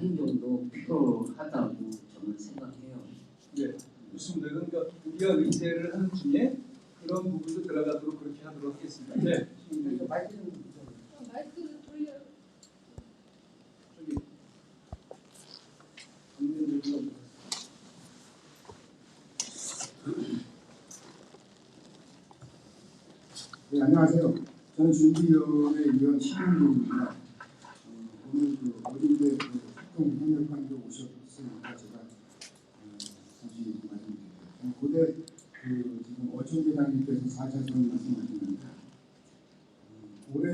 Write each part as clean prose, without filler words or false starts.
행정도 필요하다고 저는 생각해요. 네, 좋습니다. 그러니까 우리가 의제를 하는 중에 그런 부분도 들어가도록 그렇게 하도록 하겠습니다. 네. 마이크 좀 마이크 돌려. 저기 국민들 좀 네, 안녕하세요. 저는 준비위원회 위원 신은입니다. 오늘 그 어린이대 활동 협력관계 오셨으니까 제가 잠시 말씀드릴게요. 고대 지금 어촌 회장님께서 4차선 말씀하셨는데 올해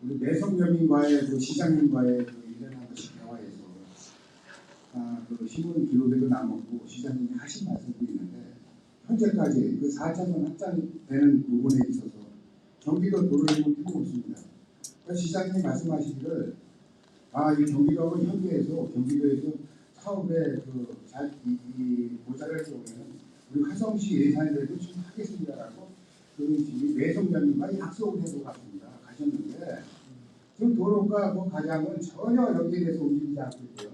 우리 매성여민과의 시장님과의 일련한 것이 대화에서 신문 기록에도 남았고 시장님이 하신 말씀도 있는데 현재까지 4차선 확장되는 부분에 있어서 경기도 도로행은 필요가 없습니다. 시장님이 말씀하시기를 이 경기도하고 협의해서 경기도에서 사업에 모자랄 경우에는 우리 화성시 예산에도 좀 하겠습니다라고 매성장님과 약속을 해서 가셨는데 지금 도로가 가장은 전혀 여기에 대해서 움직이지 않고 있고요.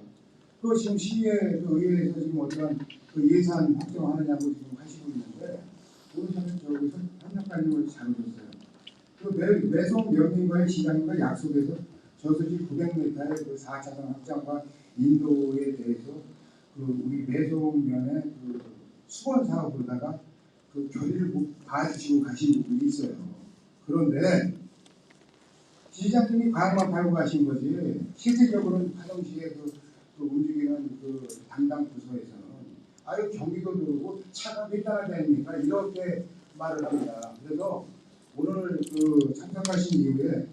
또 지금 의회에서 지금 어떤 예산 확정하느냐고 지금 하시고 있는데 오늘 저기서 협력관님을 잘못했어요. 매성 명인과의 시장님과 약속해서 저수지 900m의 4차선 확장과 인도에 대해서 우리 매성면의 수건 사업으로다가 결의를 봐주시고 가신 부분이 있어요. 그런데 시장님이 과학만 팔고 가신 거지 실질적으로는 화성시의 움직이는 담당 부서에서는 경기도 들고 차가 몇 달아 다닙니까? 이렇게 말을 합니다. 그래서 오늘 참석하신 이후에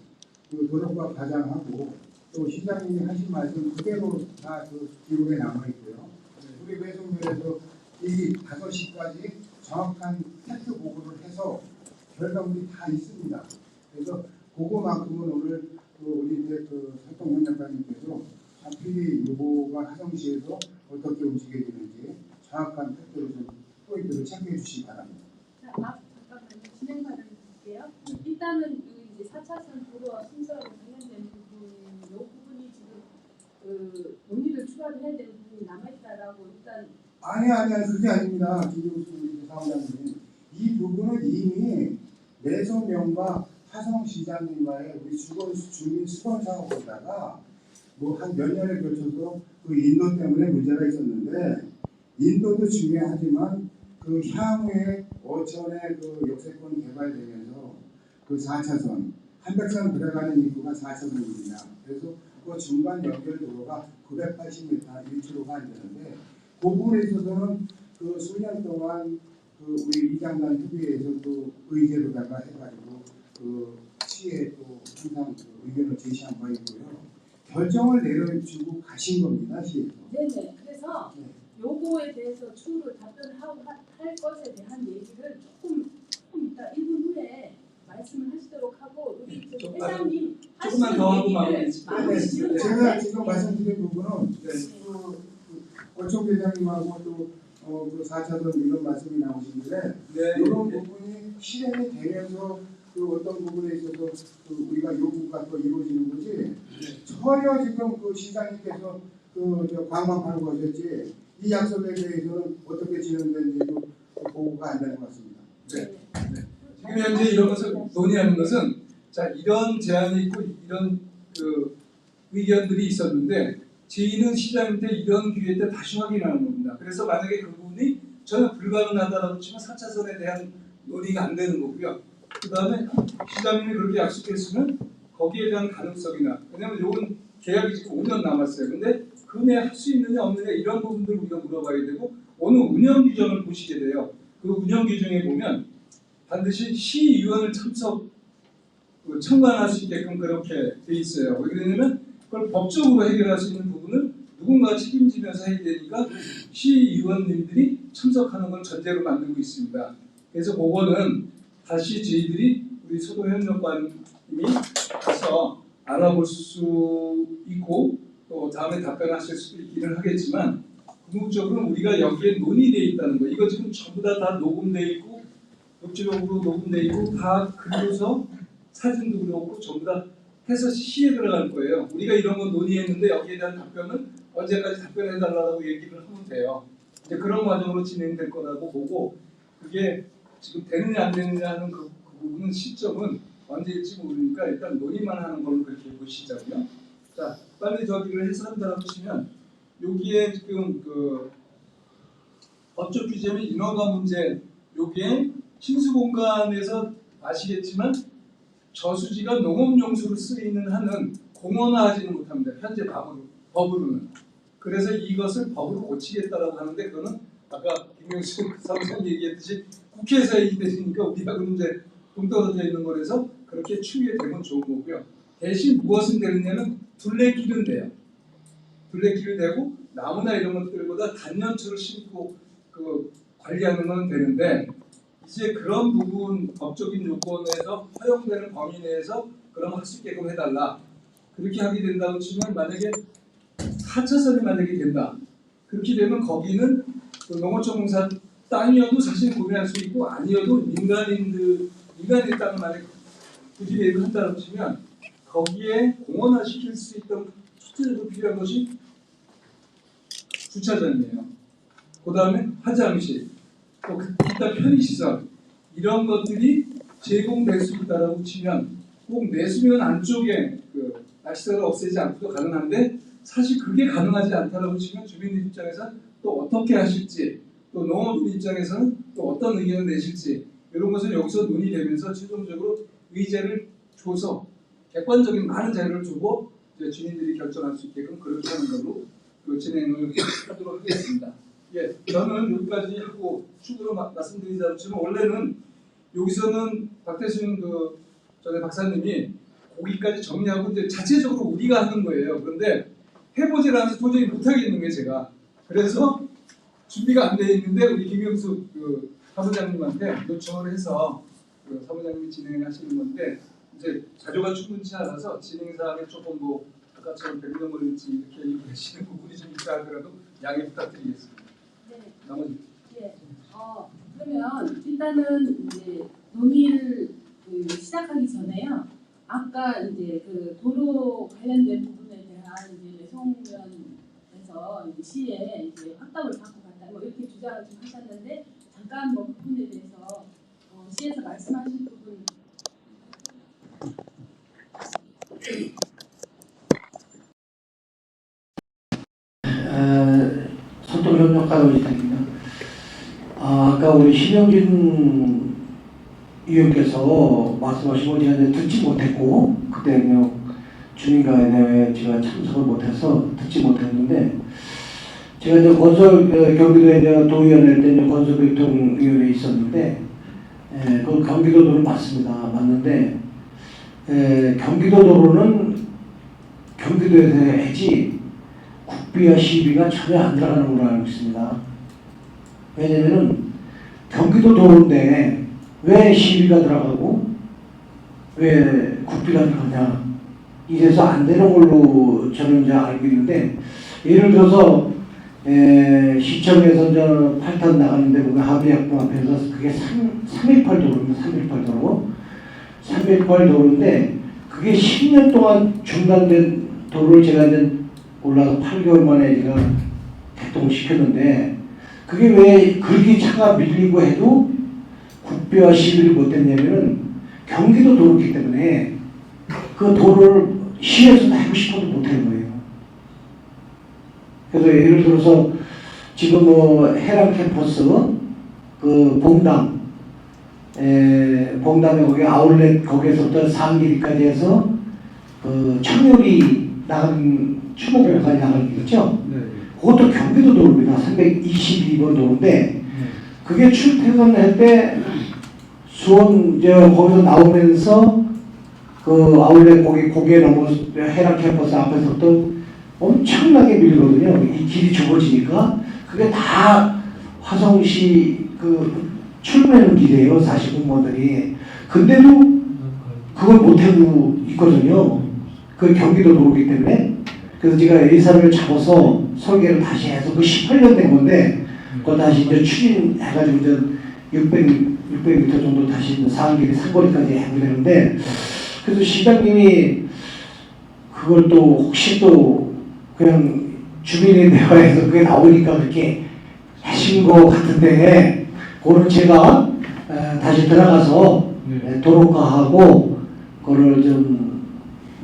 도덕과 과장하고 또 시장님이 하신 말씀 그대로 다 기록에 남아 있고요. 우리 외송면에서 이 5시까지 정확한 팩트 보고를 해서 결과물이 다 있습니다. 그래서 그거만큼은 오늘 우리 활동협력관님께서 필히 요거가 화성시에서 어떻게 움직여야 되는지 정확한 팩트를 좀 포인트를 체크해 주시기 바랍니다. 자, 잠깐만요. 진행하도록 할게요. 일단은 이제 4차선 도로와 순서하고 관련된 부분, 이 부분이 지금 논의를 추가를 해야 되는 부분이 남아있다라고 일단. 아니 그게 아닙니다. 김종수 사무장님, 이 부분은 이미 매성명과 화성시장님과의 우리 주민 수건 사업보다가 한 몇 년에 걸쳐서 인도 때문에 문제가 있었는데 인도도 중요하지만 향후에 어촌의 역세권 개발되면서 4차선 한백산 들어가는 입구가 4차선입니다. 그래서 중간 연결 도로가 980m 1km가 안 되는데 그 부분에 있어서는 수년 동안 우리 이장단 협의회에서 또 의제로다가 해가지고 시에 또 항상 의견을 제시한 바 있고요. 결정을 내려주고 가신 겁니다, 시에서. 네네. 그래서 요거에 대해서 추후로 답변을 할 것에 대한 얘기를 조금 이따 1분 후에 말씀을 하시도록 하고 우리 회장님 조금만 더 하고 마무리 제가 지금 말씀드린 부분은 권총 회장님하고 또 4차선 이런 말씀이 나오시는데 이런 부분이 실행이 되면서 어떤 부분에 있어서 우리가 요구가 또 이루어지는 거지 전혀 지금 시장님께서 광만 팔고 가셨지 이 약속에 대해서는 어떻게 진행되는지도 보고가 안 되는 것 같습니다. 네. 지금 현재 이런 것을 논의하는 것은 이런 제안이 있고 이런 의견들이 있었는데 저희는 시장님한테 이런 기회 때 다시 확인하는 겁니다. 그래서 만약에 그 부분이 전혀 불가능하다라고 치면 4차선에 대한 논의가 안 되는 거고요. 그 다음에 시장님이 그렇게 약속했으면 거기에 대한 가능성이나 왜냐하면 이건 계약이 지금 5년 남았어요. 근데 그 내에 할 수 있느냐 없느냐 이런 부분들을 우리가 물어봐야 되고 오늘 운영 규정을 보시게 돼요. 그 운영 규정에 보면 반드시 시의원을 청구할 수 있게끔 그렇게 돼 있어요. 왜 그러냐면 그걸 법적으로 해결할 수 있는 부분은 누군가 책임지면서 해야 되니까 시의원님들이 참석하는 걸 전제로 만들고 있습니다. 그래서 그거는 다시 저희들이 우리 소도협력관님이 가서 알아볼 수 있고 또 다음에 답변하실 수도 있기는 하겠지만 궁극적으로 우리가 여기에 논의되어 있다는 거 이거 지금 전부 다 녹음되어 있고 녹취록으로 녹음되어 있고 다 글로서 사진도 그렇고 전부 다 해서 시에 들어갈 거예요. 우리가 이런 건 논의했는데 여기에 대한 답변은 언제까지 답변해달라고 얘기를 하면 돼요. 이제 그런 과정으로 진행될 거라고 보고 그게 지금 되느냐 안 되느냐 하는 그 부분은 시점은 언제일지 모르니까 일단 논의만 하는 걸로 그렇게 보시자고요. 자, 빨리 저기를 해서 한다고 치면 여기에 지금 그 법적 규제 및 인허가 문제 여기에 신수 공간에서 아시겠지만 저수지가 농업용수로 쓰이는 한은 공원화하지는 못합니다. 현재 법으로는. 그래서 이것을 법으로 고치겠다라고 하는데 그거는 아까 김명수 사무장 얘기했듯이 국회에서 얘기되니까 우리하고는 이제 동떨어져 있는 거라서 그렇게 추이되면 좋은 거고요. 대신 무엇은 되느냐면 둘레길은 돼요. 둘레길이 되고 나무나 이런 것들보다 단연초를 심고 그 관리하는 건 되는데 이제 그런 부분 법적인 요건에서 허용되는 범위 내에서 그럼 할 수 있게끔 해달라. 그렇게 하게 된다고 치면 만약에 4차선이 만약에 된다. 그렇게 되면 거기는 그 농어촌공사 땅이어도 사실 구매할 수 있고 아니어도 민간인의 땅을 만약에 굳이 매입을 한다고 치면 거기에 공원화 시킬 수 있던 첫째로 필요한 것이 주차장이에요. 그 다음에 화장실, 또 기타 편의시설 이런 것들이 제공될 수 있다라고 치면 꼭 내수면 안쪽에 그 낚시터를 없애지 않고도 가능한데 사실 그게 가능하지 않다라고 치면 주민들 입장에서 또 어떻게 하실지 또 농업인 입장에서는 또 어떤 의견을 내실지 이런 것을 여기서 논의되면서 최종적으로 의제를 줘서 객관적인 많은 자료를 주고 이제 주민들이 결정할 수 있게끔 그렇게 하는 걸로 그 진행을 하도록 하겠습니다. 예, 저는 여기까지 하고 추가로 말씀드리자면 원래는 여기서는 박대순 그 전에 박사님이 거기까지 정리하고 이제 자체적으로 우리가 하는 거예요. 그런데 해보질 않아서 도저히 못하겠는 거예요, 제가. 그래서 준비가 안 돼 있는데 우리 김영수 그 사무장님한테 요청을 해서 그 사무장님이 진행하시는 건데 이제 자료가 충분치 않아서 진행 사항에 조금 뭐 아까처럼 변경 걸릴지 이렇게 얘기하시는 부분이 좀 있다 하더라도 양해 부탁드리겠습니다. 네. 나머지. 예. 그러면 일단은 이제 논의를 시작하기 전에요. 아까 이제 그 도로 관련된 부분에 대한 이제 송면에서 이제 시에 이제 확답을 받고 간다 뭐 이렇게 주장을 좀 하셨는데 잠깐 뭐 그 부분에 대해서 시에서 말씀하신 부분. 소통협력가로 있습니다. 아까 우리 신영진 의원께서 말씀하신 거 제가 듣지 못했고 그때 주민가에 제가 참석을 못해서 듣지 못했는데 제가 이제 건설 경기도에 이제 도의원일 때 이제 건설교통위원회에 있었는데 그 경기도 도로 맞습니다. 맞는데 경기도 도로는 경기도에서 해야지 국비와 시비가 전혀 안 들어가는 걸로 알고 있습니다. 왜냐면은 경기도 도로인데 왜 시비가 들어가고 왜 국비가 들어가냐 이래서 안 되는 걸로 저는 이제 알고 있는데 예를 들어서 시청에서 이제 8탄 나가는데 보면 하비약품 앞에서 그게 318 도로입니다. 318 도로 318 도로인데 그게 10년 동안 중단된 도로를 제가 이제 올라서 8개월 만에 제가 개통시켰는데 그게 왜 그렇게 차가 밀리고 해도 국비와 시비를 못했냐면은 경기도 도로이기 때문에 그 도로를 시에서 하고 싶어도 못하는 거예요. 그래서 예를 들어서 지금 뭐 해랑 캠퍼스 그 봉담 봉담에 거기 아울렛 거기에서부터 상길까지 해서 그 청요리 나간 추모공까지 나가는 거죠. 네. 그것도 경기도 도로입니다. 322번 도로인데 그게 출퇴근할 때 수원 이제 거기서 나오면서 그 아울렛 고개 넘어서 해랑 캠퍼스 앞에서부터 엄청나게 밀거든요. 이 길이 좁아지니까 그게 다 화성시 그 출근하는 길이에요. 사실 공무원들이. 근데도 그걸 못하고 있거든요. 그 경기도 도로이기 때문에. 그래서 제가 예산을 잡아서 설계를 다시 해서 그 18년 된 건데 그거 다시 이제 추진해가지고 이제 600m 정도 다시 상길이 상거리까지 해보려는데 그래서 시장님이 그걸 또 혹시 또 그냥 주민의 대화에서 그게 나오니까 그렇게 하신 것 같은데 그거는 제가 다시 들어가서 도로가하고 그거를 좀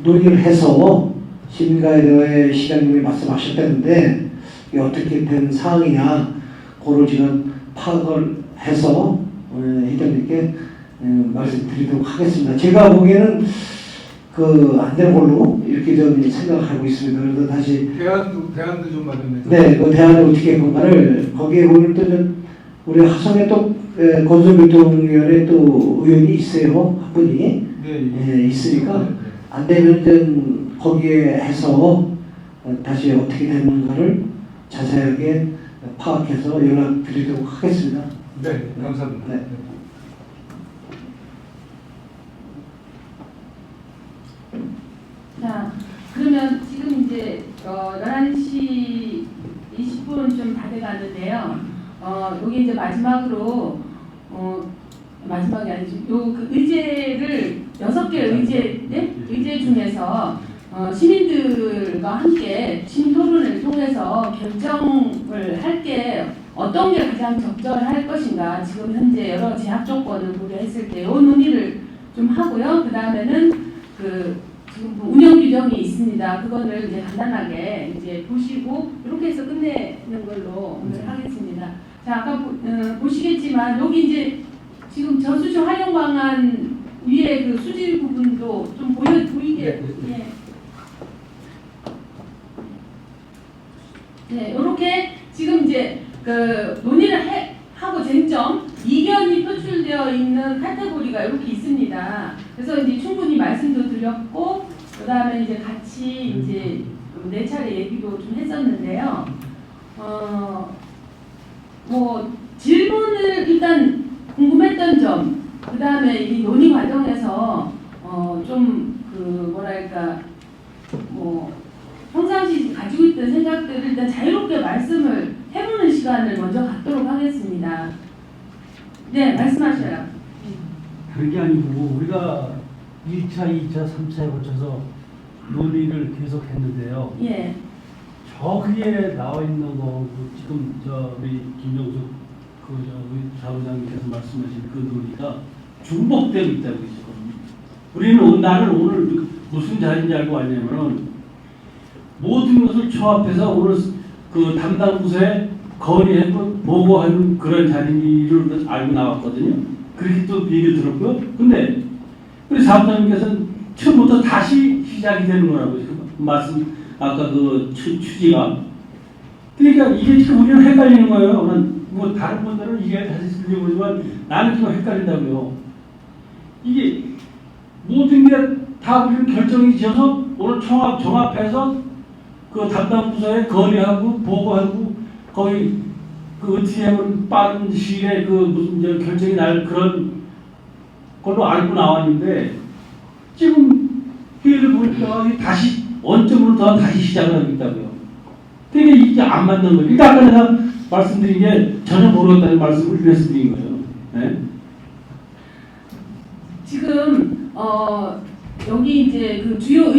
논의를 해서 시민과의 대화에 시장님이 말씀하셨다는데 이게 어떻게 된 상황이냐 그걸 지금 파악을 해서 회장님께 말씀드리도록 하겠습니다. 제가 보기에는 안 되는 걸로 이렇게 좀 생각하고 있습니다. 그래서 다시 대안도 좀 마련해서. 네, 그 대안을 어떻게 할 건가를 거기에 보면 또 우리 화성에 또 건설교통위원회 또 의원이 있어요. 한 분이 있으니까 안 되면 좀 거기에 해서 다시 어떻게 되는가를 자세하게 파악해서 연락드리도록 하겠습니다. 네, 감사합니다. 네. 자, 그러면 지금 이제 11시 20분 좀 다 돼가는데요. 여기 이제 마지막으로 마지막이 아니죠. 그 의제를 6개 의제 중에서 시민들과 함께 심토론을 통해서 결정을 할 게 어떤 게 가장 적절할 것인가 지금 현재 여러 제약 조건을 고려했을 때 이 논의를 좀 하고요. 그 다음에는 지금 운영 규정이 있습니다. 그거를 이제 간단하게 이제 보시고 이렇게 해서 끝내는 걸로 오늘 하겠습니다. 자, 아까 보시겠지만 여기 이제 지금 저수지 활용 방안 위에 그 수질 부분도 좀 보이게 네, 이렇게 지금 이제 논의를 하고 쟁점 이견이 표출되어 있는 카테고리가 이렇게 있습니다. 그래서 이제 충분히 말씀도 드렸고 그 다음에 이제 같이 이제 4차례 얘기도 좀 했었는데요. 뭐 질문을 일단 궁금했던 점, 그 다음에 이 논의 과정에서 좀 뭐랄까 평상시 가지고 있던 생각들을 일단 자유롭게 말씀을 해보는 시간을 먼저 갖도록 하겠습니다. 네, 말씀하셔요. 다른 게 아니고 우리가 1차, 2차, 3차에 거쳐서 논의를 계속 했는데요. 예. 저기에 나와 있는 거 지금 우리 김정숙 사무장님께서 말씀하신 그 논의가 중복되고 있다고 했거든요. 나는 오늘 무슨 자리인지 알고 왔냐면은 모든 것을 초합해서 오늘 그 담당 부서에 건의하고 보고하는 그런 자리를 알고 나왔거든요. 그렇게 또 얘기 들었고요. 근데 우리 사무장님께서는 처음부터 다시 시작이 되는 거라고 말씀 아까 그 취지가. 그러니까 이게 지금 우리는 헷갈리는 거예요. 뭐 다른 분들은 이게 다시 쓰려고 그러지만 나는 지금 헷갈린다고요. 이게 모든 게 다 우리는 결정이 지어서 오늘 종합해서 그 담당 부서에 건의하고 보고하고 거의 어떻게 하면 빠른 시일에 무슨 결정이 날 그런 걸로 알고 나왔는데 지금 회의를 보니까 다시 원점으로 다시 시작을 하고 있다고요. 되게 이게 안 맞는 거예요. 일단 아까 내가 말씀드린 게 전혀 모르겠다는 말씀을 드린 거예요. 네? 지금 여기 이제 그 주요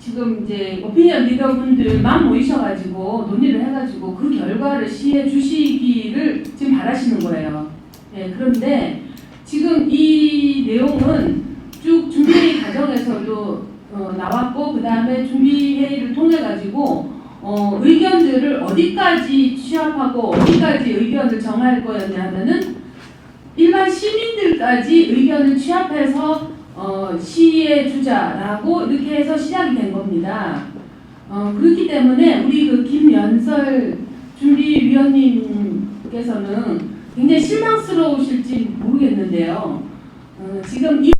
지금 이제 오피니언 리더분들만 모이셔가지고 논의를 해가지고 그 결과를 시해 주시기를 지금 바라시는 거예요. 네, 그런데 지금 이 내용은 쭉 준비회의 과정에서도 나왔고 그 다음에 준비회의를 통해 가지고 의견들을 어디까지 취합하고 어디까지 의견을 정할 거였냐면은 일반 시민들까지 의견을 취합해서 시의에 주자라고 이렇게 해서 시작이 된 겁니다. 그렇기 때문에 우리 그 김연설 준비위원님께서는 굉장히 실망스러우실지 모르겠는데요. 지금 이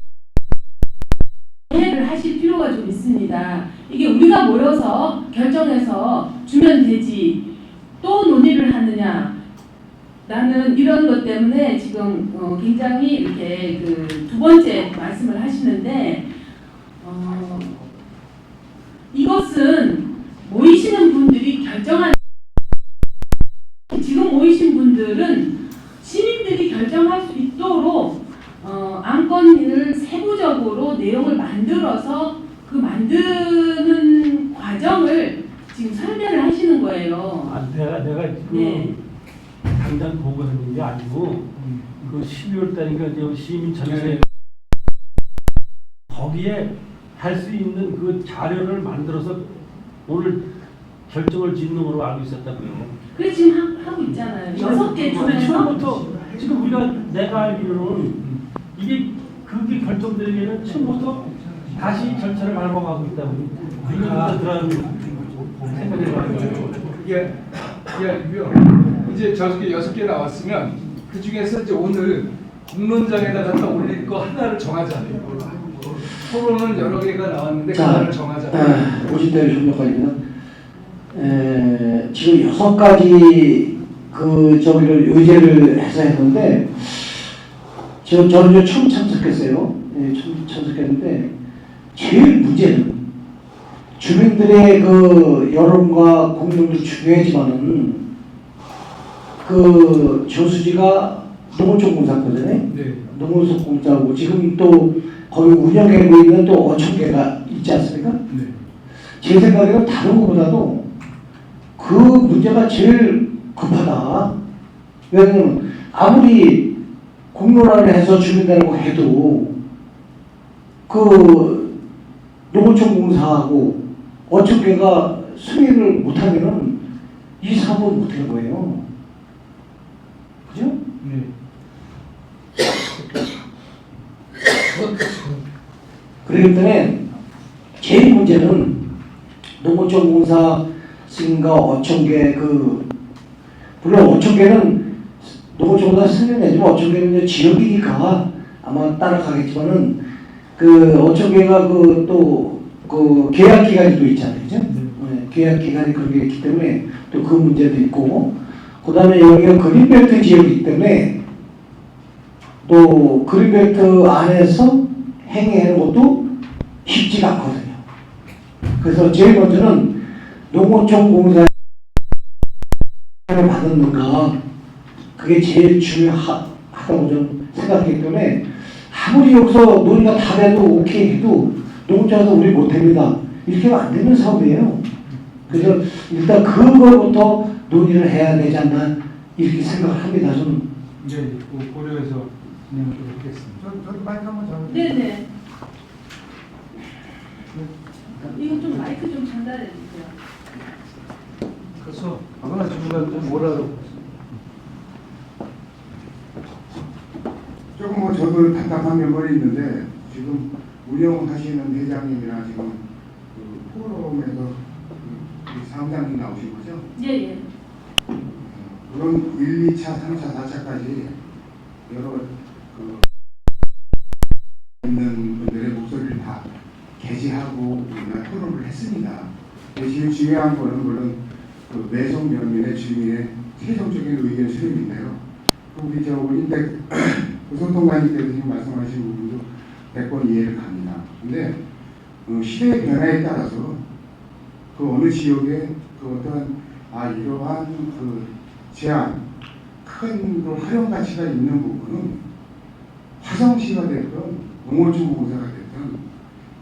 이해를 하실 필요가 좀 있습니다. 이게 우리가 모여서 결정해서 주면 되지 또 논의를 하느냐 라는 이런 것 때문에 지금 굉장히 이렇게 그 두 번째 말씀을 하시는데 이것은 모이시는 분들이 결정하는 지금 모이신 분들은 시민들이 결정할 수 있도록 안건을 세부적으로 내용을 만들어서 그 만드는 과정을 지금 설명을 하시는 거예요. 아, 내가 지금 네. 당장 보고하는 게 아니고 그 12월 달인가 이제 시민 전체 거기에 할 수 있는 그 자료를 만들어서 오늘 결정을 짓는 걸로 알고 있었다고요. 그래 지금 하고 있잖아요. 6개 중에서 처음부터 지금 우리가 내가 알기로는 이게 그게 결정되기에는 처음부터 다시 절차를 밟아가고 있다고 그러니까 들어가는 생각이 들어요. 이게 아니고요. 이제 저렇게 6개 나왔으면 그 중에서 이제 오늘 공론장에다 갖다 올릴 거 하나를 정하잖아요. 토론은 여러 개가 나왔는데 자, 하나를 정하잖아요. 보신대로 협력관입니다. 지금 6가지 그 저기를 의제를 해서 했는데 저는 처음 참석했어요. 처음 참석했는데 제일 문제는 주민들의 그 여론과 공론도 중요하지만은 그 저수지가 농어촌 공사거든요. 네. 농어촌 공사고 지금 또 거기 운영하고 있는 또 어촌계가 있지 않습니까? 네. 제 생각에는 다른 것보다도 그 문제가 제일 급하다. 왜냐면 아무리 공론화를 해서 주민들하고 해도 그 농어촌 공사하고 어촌계가 승인을 못하면은 이 사업은 못할 거예요. 그죠? 네. 그렇기 때문에 제일 문제는 농어촌 공사 승인과 어촌계 물론 어촌계는 농어촌 공사 승인 내지만 어촌계는 이제 지역이니까 아마 따라가겠지만은 그 어촌계가 그 계약 기간이 또 있잖아요, 그죠? 네, 계약 기간이 그런 게 있기 때문에 또 그 문제도 있고, 그 다음에 여기가 그린벨트 지역이기 때문에 또 그린벨트 안에서 행위하는 것도 쉽지가 않거든요. 그래서 제일 먼저는 농어촌 공사를 받았는가 그게 제일 중요하다고 저는 생각하기 때문에 아무리 여기서 논의가 다 돼도 오케이 해도 농어촌에서 우리 못합니다 이렇게 하면 안 되는 사업이에요. 그래서 일단 그거부터 논의를 해야 되지 않나 이렇게 생각을 합니다. 저는. 이제 고려해서 진행하도록 하겠습니다. 저도 마이크 한번 잡으세요. 네네. 이거 좀 마이크 좀 전달해 주세요. 그래서 아마 중간 뭐라도 조금 뭐 저도 답답한 면이 있는데 지금 운영하시는 회장님이랑 지금 그 포럼에서 그 사무장님 나오신 거죠? 예예. 그럼 1, 2차, 3차, 4차까지 여러 그 있는 분들의 목소리를 다 게시하고 우리가 토론을 했습니다. 지금 중요한 거는 물론 그 매속 면민의 주민의 최종적인 의견 수렴인데요. 우리 인데 소통관님께서 지금 말씀하신 부분도 100번 이해를 갑니다. 근데 시대의 변화에 따라서 그 어느 지역에 그 어떤 이러한 그 제한 큰 활용 가치가 있는 부분은 화성시가 됐든 농어촌 공사가 됐든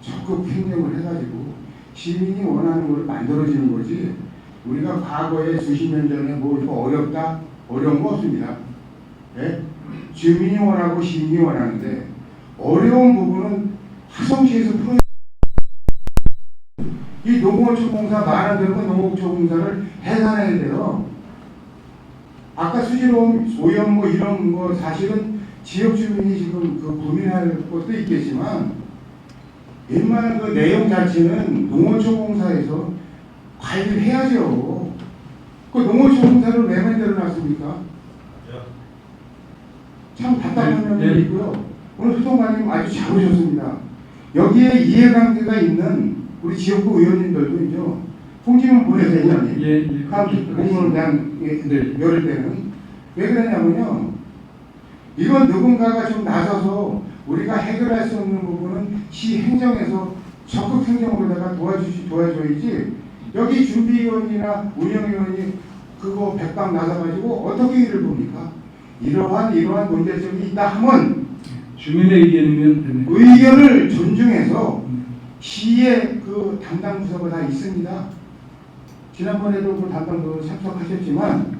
적극 행정을 해가지고 시민이 원하는 걸 만들어지는 거지. 우리가 과거에 수십 년 전에 뭐 이거 어렵다 어려운 거 없습니다. 네? 주민이 원하고 시민이 원하는데 어려운 부분은 화성시에서 풀어. 이 농어촌 공사 말안 듣고 농어촌 공사를 해산해야 돼요. 아까 수지로움, 오염 뭐 이런 거 사실은 지역 주민이 지금 그 고민할 것도 있겠지만 웬만한 그 내용 자체는 농어촌 공사에서 관리를 해야죠. 그 농어촌 공사를 왜 만들어 놨습니까? 참 답답한 면이 있고요. 오늘 소통관님 아주 잘 오셨습니다. 여기에 이해관계가 있는 우리 지역구 의원님들도 홍지문 보내세요. 공론장 열을 때는 왜 그러냐면요. 이건 누군가가 좀 나서서 우리가 해결할 수 없는 부분은 시 행정에서 적극 행정으로다가 도와줘야지. 여기 준비위원이나 운영위원이 그거 백방 나서가지고 어떻게 일을 봅니까? 이러한 문제점이 있다 하면 주민의 의견이면 의견을 존중해서 시의 그 담당 부서가 다 있습니다. 지난번에도 그 담당 그 참석하셨지만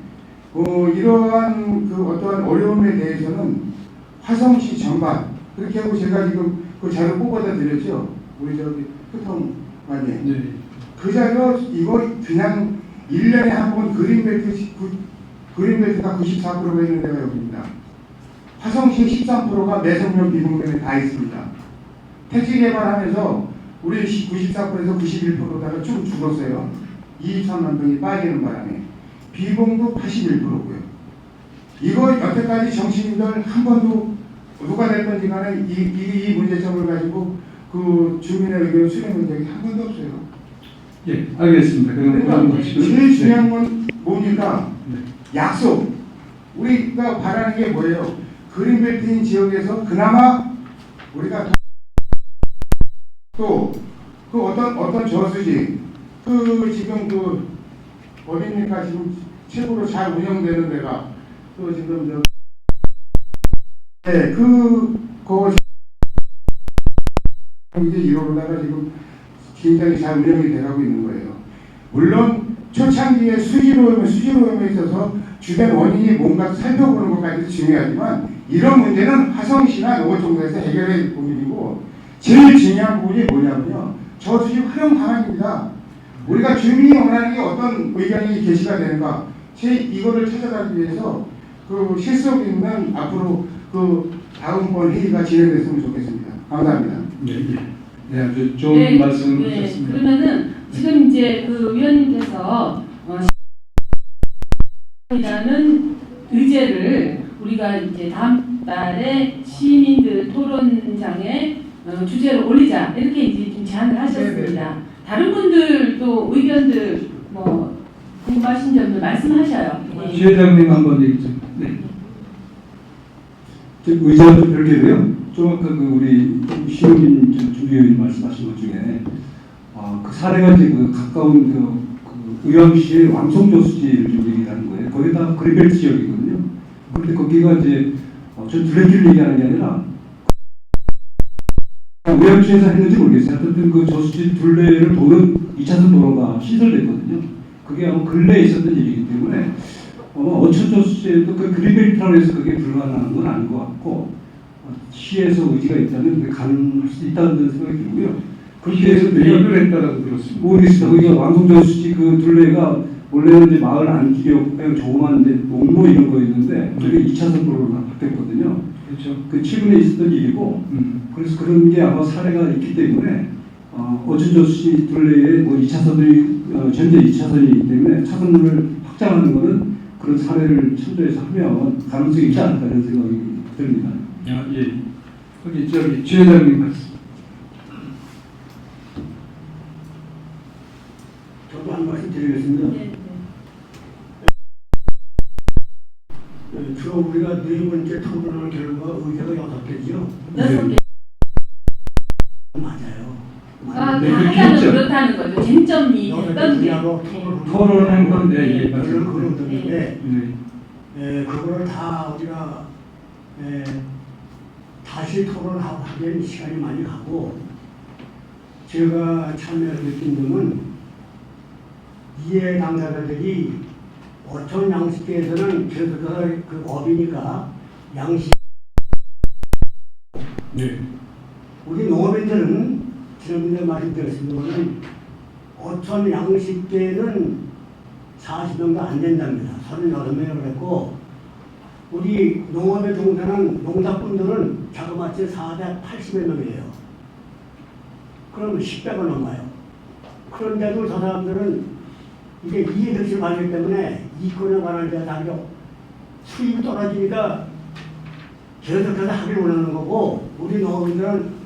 이러한 그 어떠한 어려움에 대해서는 화성시 전반 그렇게 하고 제가 지금 그 자료 뽑아다 드렸죠. 우리 저기 소통관에 네. 그 자료 이거 그냥 1년에 한 번 그린벨트가 94%가 있는 데가 여기입니다. 화성시 13%가 매성면 비공면에 다 있습니다. 택지 개발하면서 우리 94%에서 91%다가 쭉 줄었어요. 23만 명이 빠지는 바람에 비공도 81%고요. 이거 여태까지 정치인들 한 번도 누가 됐든지 간에 이 문제점을 가지고 그 주민의 의견을 수렴한 적이 한 번도 없어요. 예, 알겠습니다. 그러니까 제일 중요한 건 뭡니까? 네. 약속. 우리가 바라는 게 뭐예요? 그린벨트인 지역에서 그나마 우리가 또 그 어떤 저수지 그 지금 그 어딥니까 지금 최고로 잘 운영되는 데가 또 지금 그거 이제 1호로다가 지금 굉장히 잘 운영이 돼가고 있는 거예요. 물론 초창기에 수질오염에 있어서 주된 원인이 뭔가 살펴보는 것까지도 중요하지만 이런 문제는 화성시나 농어촌에서 해결해 볼 일이고 제일 중요한 부분이 뭐냐면요. 저수지 활용 방안입니다. 우리가 주민이 원하는 게 어떤 의견이 게시가 되는가 이거를 찾아가기 위해서 그 실속 있는 앞으로 그 다음번 회의가 진행됐으면 좋겠습니다. 감사합니다. 네, 네, 아주 좋은 말씀 하셨습니다. 그러면은 지금 이제 그 위원님께서 이라는 의제를 우리가 이제 다음 달에 시민들 토론장에 주제로 올리자 이렇게 이제 좀 제안을 하셨습니다. 네네. 다른 분들도 의견들 뭐 궁금하신 점들 말씀하셔요. 예. 지회장님 한번 얘기 좀. 네. 의자도 별개로요. 좀 아까 그 우리 시민 준비위원님 말씀하신 것 중에 그 사례가 이제 그 가까운 그 의왕시의 왕송저수지를 좀 얘기하는 거예요. 거기다 그린벨트 지역이거든요. 그런데 거기가 이제 전 둘레길 얘기하는 게 아니라 의왕시에서 했는지 모르겠어요. 하여튼 그 저수지 둘레를 도는 2차선 도로가 신설됐거든요. 그게 아마 근래에 있었던 일이기 때문에 어촌저수지에도 그 그린벨트라고 해서 그게 불가능한 건 아닌 것 같고 시에서 의지가 있다면 그게 가능할 수 있다는 생각이 들고요. 그렇게 해서 내용을 했다라고 들었습니다. 모르겠습니다. 거기가 왕송저수지 그 둘레가 원래는 이제 마을 안기역 그냥 조그만 이제 농로 이런 거였는데 그게 2차선 도로로 바뀌었거든요. 그렇죠. 그 최근에 있었던 일이고 그래서 그런 게 아마 사례가 있기 때문에 어촌저수지 둘레에 뭐 2차선이 현재 2차선이기 때문에 차선을 확장하는 거는 그런 사례를 참조해서 하면 가능성이 있지 않을까 이런 생각이 듭니다. 아, 예. 거기 저기 지회장님 말씀. 저도 한 말씀 드리겠습니다. 네, 주로 우리가 네 번째 토론하는 결과 의견가 6개죠. 6개. 맞아요. 다 네, 하자면 그렇죠. 그렇다는 거죠. 쟁점이 어떤 게. 토론한 건데 예, 그런 맞습니다. 그런 건데 네. 그거를 다 우리가 다시 토론하기에는 시간이 많이 가고 제가 참여를 느낀 점은 이해 당사자들이 어촌 양식계에서는 그 업이니까 양식 네. 우리 농업인들은 지난번에 말씀드렸습니다만 어촌 양식계는 40명도 안 된답니다. 36명을 했고 우리 농업에 종사하는 농사꾼들은 자그마치 480여 명이에요. 그러면 10배가 넘어요. 그런데도 저 사람들은 이게 이해득실 관계 때문에 이권에 관한 데가 다 수입이 떨어지니까 계속해서 하기를 원하는 거고 우리 농업인들은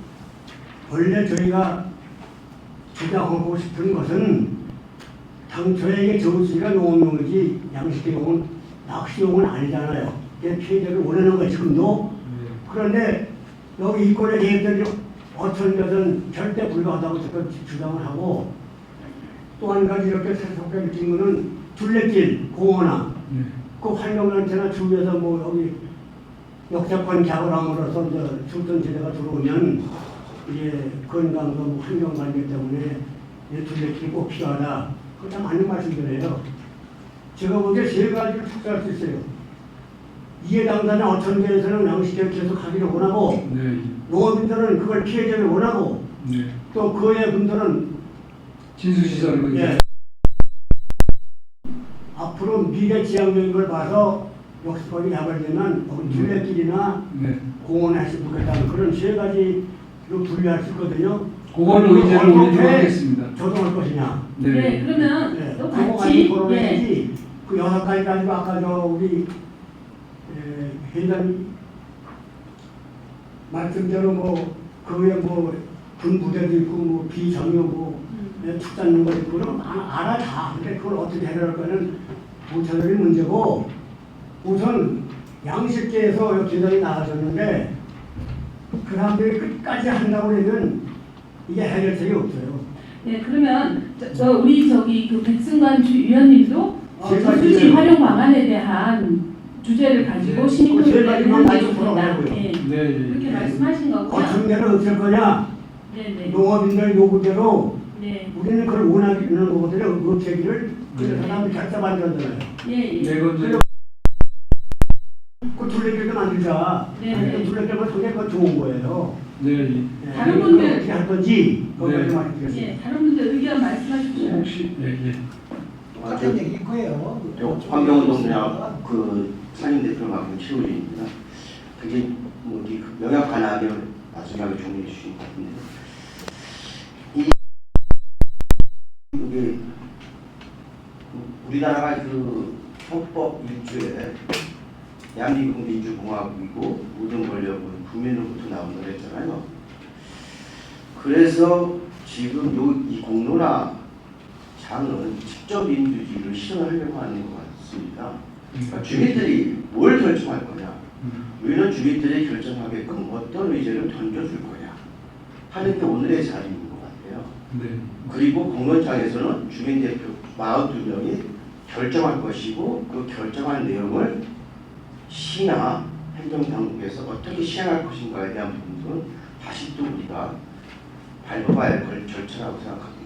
원래 저희가 주장하고 싶은 것은 당초에 저수지가 농업용이지 양식용은 낚시용은 아니잖아요. 피해자를 원하는 거예요 지금도. 그런데 여기 이권의 계획들이 어촌 것은 절대 불가하다고 주장을 하고 또 한 가지 이렇게 새롭게 느낀 거는 둘레길, 공원화 그 환경단체나 주위에서 뭐 여기 역세권 작업을 함으로써 출전지대가 들어오면 건강과 뭐 환경 관계 때문에 둘레길이 꼭 필요하다. 그거 다 맞는 말씀드려요. 제가 보기에 세 가지를 탁자할 수 있어요. 이해 당사자 어떤 데에서는 양식을 계속 하기를 원하고 네. 농업인들은 그걸 피해자를 원하고 네. 또 그의 분들은 진수시설을 예. 앞으로 미래 지향적인 걸 봐서 역수법이 개발되면 둘레길이나 네. 공원을 했으면 좋겠다는 그런 세 가지로 분류할 수 있거든요. 그거는 의제를 올리도록 하겠습니다. 조정할 것이냐. 네, 그러면 네. 또 그거 같이 가지고 토론해야지. 그 6가지 가지고 아까 저 우리 회장님 말씀대로 뭐 그에 뭐 군부대도 있고 뭐 비정유 뭐 축 잡는 거 있고 그럼 알아 다. 근데 그걸 어떻게 해결할 거는 부처적인 문제고 우선 양식계에서 기사이 나가셨는데 그 사람들이 끝까지 한다고 그러면 이게 해결책이 없어요. 네, 그러면 우리 저기 그 백승관 위원님도 저수지 활용 방안에 대한 주제를 가지고 시민들에게 하는 게 좋겠다. 네. 네. 그렇게 말씀하신 거고요. 어떤 데는 없을 거냐? 네네. 농업인들 요구대로 네. 우리는 그걸 원하는 거거든요. 그 계기를 그래서 사람들이 각자 만들었잖아요. 예, 예. 네 번째. 그 둘레길도 만들자. 네. 그 둘레길은 상당히 그 좋은 거예요. 네. 다른 그걸 분들- 어떻게 할 건지 거기에 네. 말씀드리겠습니다. 예, 다른 분들 의견 말씀하십시오. 혹시 네. 같은 얘기일 거예요. 환경운동 분야 그 상임 대표 맡은 최우진입니다. 그게 뭐 영역 간압을 마지막에 정리해 주신 것 같은데 이게 우리나라가 그 헌법 1조에 대한민국 민주공화국이고 모든 권력은 국민으로부터 나온다고 했잖아요. 그래서 지금 이 공론화 장은 직접 민주주의를 실현하려고 하는 것 같습니다. 그러니까 주민들이 뭘 결정할 거냐, 우리는 주민들이 결정하게끔 어떤 의제를 던져줄 거냐 하는 게 오늘의 자리인 것 같아요. 네. 그리고 공론장에서는 주민대표 42명이 결정할 것이고 그 결정한 내용을 시나 행정당국에서 어떻게 시행할 것인가에 대한 부분은 다시 또 우리가 밟아봐야 할 절차라고 생각합니다.